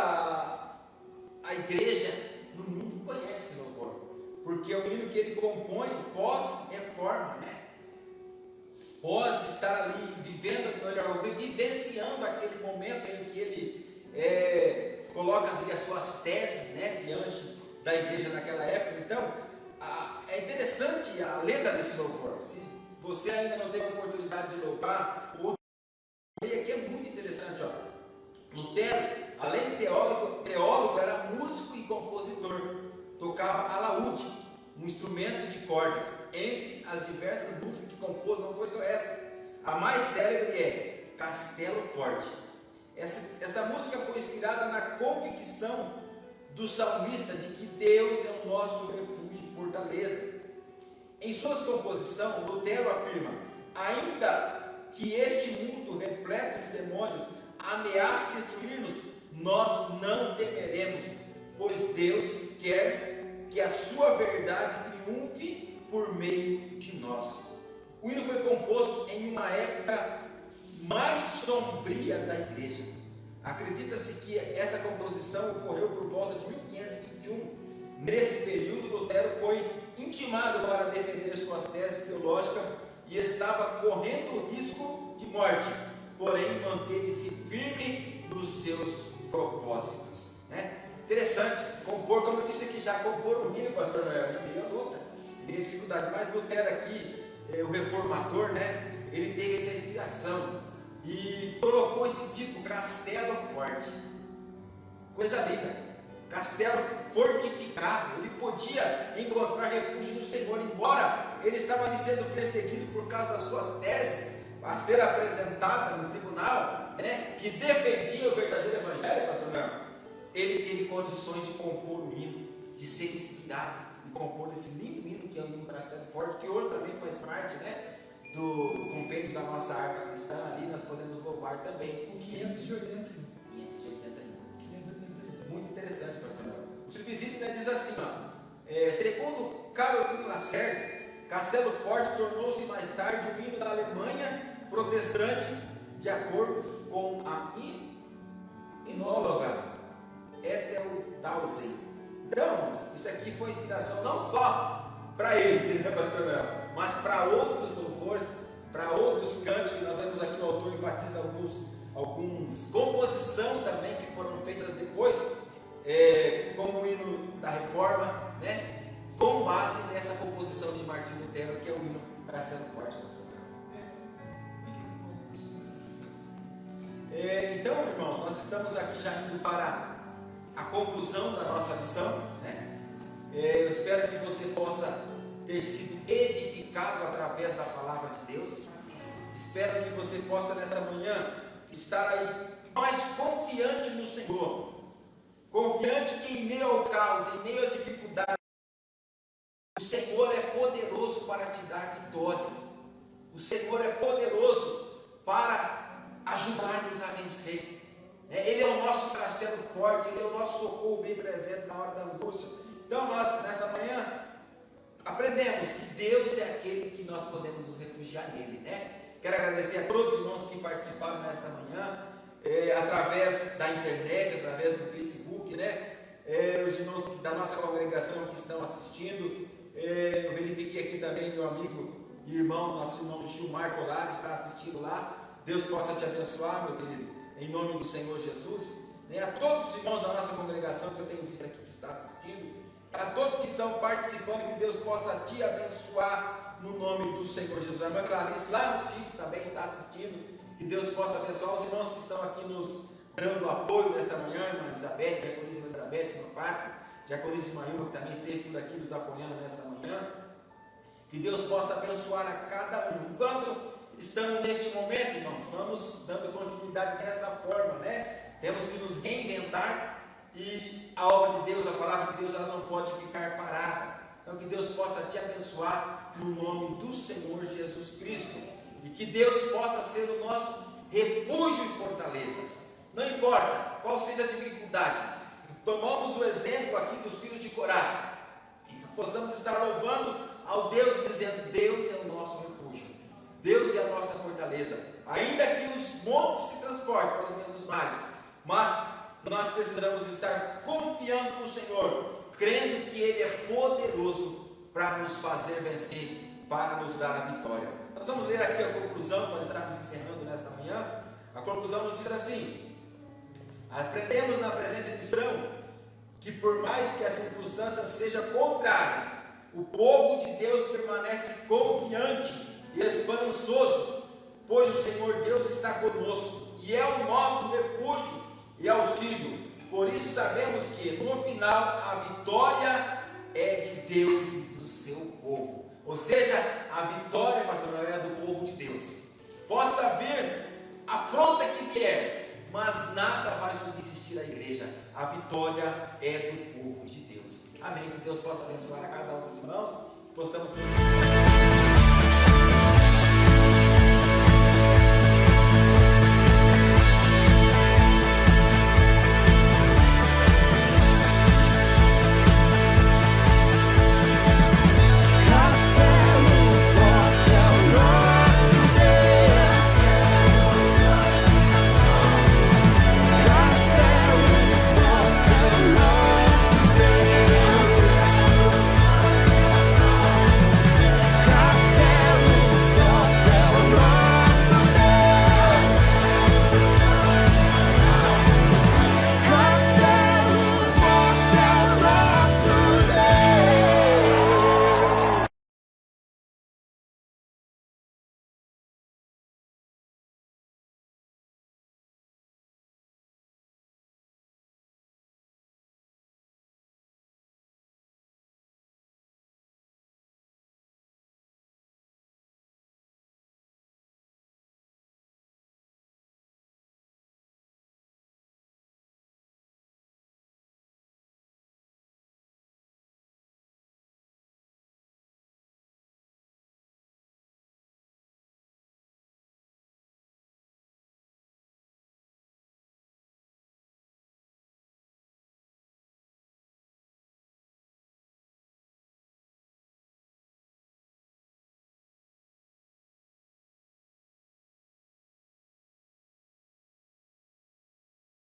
a igreja no mundo conhece esse louvor, porque é um hino que ele compõe pós-reforma, né? Pós estar ali vivenciando aquele momento em que ele coloca ali as suas teses, né, diante da igreja naquela época. Então, é interessante a letra desse louvor. Se você ainda não teve a oportunidade de louvar, aqui é muito interessante, ó. Lutero, além de teólogo, era músico e compositor. Tocava alaúde, um instrumento de cordas. Entre as diversas músicas que compôs, não foi só essa. A mais célebre é Castelo Forte. Essa música foi inspirada na convicção do salmista de que Deus é o nosso refúgio e fortaleza. Em suas composições, Lutero afirma: ainda que este mundo repleto de demônios ameace destruir-nos, nós não temeremos, pois Deus quer que a sua verdade triunfe por meio de nós. O hino foi composto em uma época mais sombria da igreja. Acredita-se que essa composição ocorreu por volta de 1521. Nesse período, Lutero foi intimado para defender suas teses teológicas e estava correndo risco de morte, porém manteve-se firme nos seus propósitos, né? Interessante, compor, como eu disse aqui, já compor um hino, pastor Noel, meio luta, meio dificuldade, mas Lutero aqui, o reformador, né, ele teve essa inspiração e colocou esse título, Castelo Forte. Coisa linda, castelo fortificado. Ele podia encontrar refúgio no Senhor, embora ele estava ali sendo perseguido por causa das suas teses a ser apresentada no tribunal, né, que defendia o verdadeiro evangelho, pastor Noel. Ele teve condições de compor um hino, de ser inspirado e compor esse lindo hino que é o hino Castelo Forte, que hoje também faz parte, né, do compêndio da nossa arca cristã. Ali nós podemos louvar também. O 580. 581. Muito interessante, pastor Noel. O subsídio, né, diz assim, segundo Carolino Lacerda, Castelo Forte tornou-se mais tarde o hino da Alemanha protestante, de acordo com a inóloga Ethel Dowsey. Então, isso aqui foi inspiração não só para ele, né, pastor Noel, mas para outros louvores, para outros cantos, que nós vemos aqui o autor enfatiza alguns composição também que foram feitas depois, como o hino da Reforma, né, com base nessa composição de Martinho Lutero, que é o hino Castelo Forte, pastor Noel. Então, irmãos, nós estamos aqui já indo para a conclusão da nossa lição, né? Eu espero que você possa ter sido edificado através da palavra de Deus. Espero que você possa nesta manhã estar aí mais confiante no Senhor, confiante que em meio ao caos, em meio à dificuldade, o Senhor é poderoso para te dar vitória. O Senhor é poderoso para ajudar-nos a vencer. Ele é o nosso castelo forte, Ele é o nosso socorro bem presente na hora da angústia. Então nós, nesta manhã, aprendemos que Deus é aquele que nós podemos nos refugiar nele, né? Quero agradecer a todos os irmãos que participaram nesta manhã, através da internet, através do Facebook, né? Os irmãos da nossa congregação que estão assistindo. Eu verifiquei aqui também meu amigo e irmão, nosso irmão Gilmar Colares está assistindo lá. Deus possa te abençoar, meu querido, em nome do Senhor Jesus, né? A todos os irmãos da nossa congregação que eu tenho visto aqui que está assistindo, a todos que estão participando, que Deus possa te abençoar no nome do Senhor Jesus. A irmã Clarice lá no sítio também está assistindo, que Deus possa abençoar os irmãos que estão aqui nos dando apoio nesta manhã, irmã Elizabeth, diaconisa Elizabeth, irmã Pátria, diaconisa Maílma, que também esteve por aqui nos apoiando nesta manhã. Que Deus possa abençoar a cada um. Enquanto estamos neste momento, irmãos, vamos dando continuidade dessa forma, né? Temos que nos reinventar e a obra de Deus, a palavra de Deus, ela não pode ficar parada. Então que Deus possa te abençoar no nome do Senhor Jesus Cristo e que Deus possa ser o nosso refúgio e fortaleza. Não importa qual seja a dificuldade, tomamos o exemplo aqui dos filhos de Corá e que possamos estar louvando ao Deus e dizendo: Deus é o nosso refúgio, Deus é a nossa fortaleza, ainda que os montes se transportem para os ventos dos mares, mas nós precisamos estar confiando no Senhor, crendo que Ele é poderoso para nos fazer vencer, para nos dar a vitória. Nós vamos ler aqui a conclusão, nós estamos encerrando nesta manhã. A conclusão nos diz assim: aprendemos na presente lição que por mais que a circunstância seja contrária, o povo de Deus permanece confiante e esperançoso, pois o Senhor Deus está conosco e é o nosso refúgio e auxílio. Por isso sabemos que no final a vitória é de Deus e do seu povo. Ou seja, a vitória, pastor, é do povo de Deus. Possa vir a afronta que vier, mas nada vai subsistir à igreja. A vitória é do povo de Deus. Amém. Que Deus possa abençoar a cada um dos irmãos. Possamos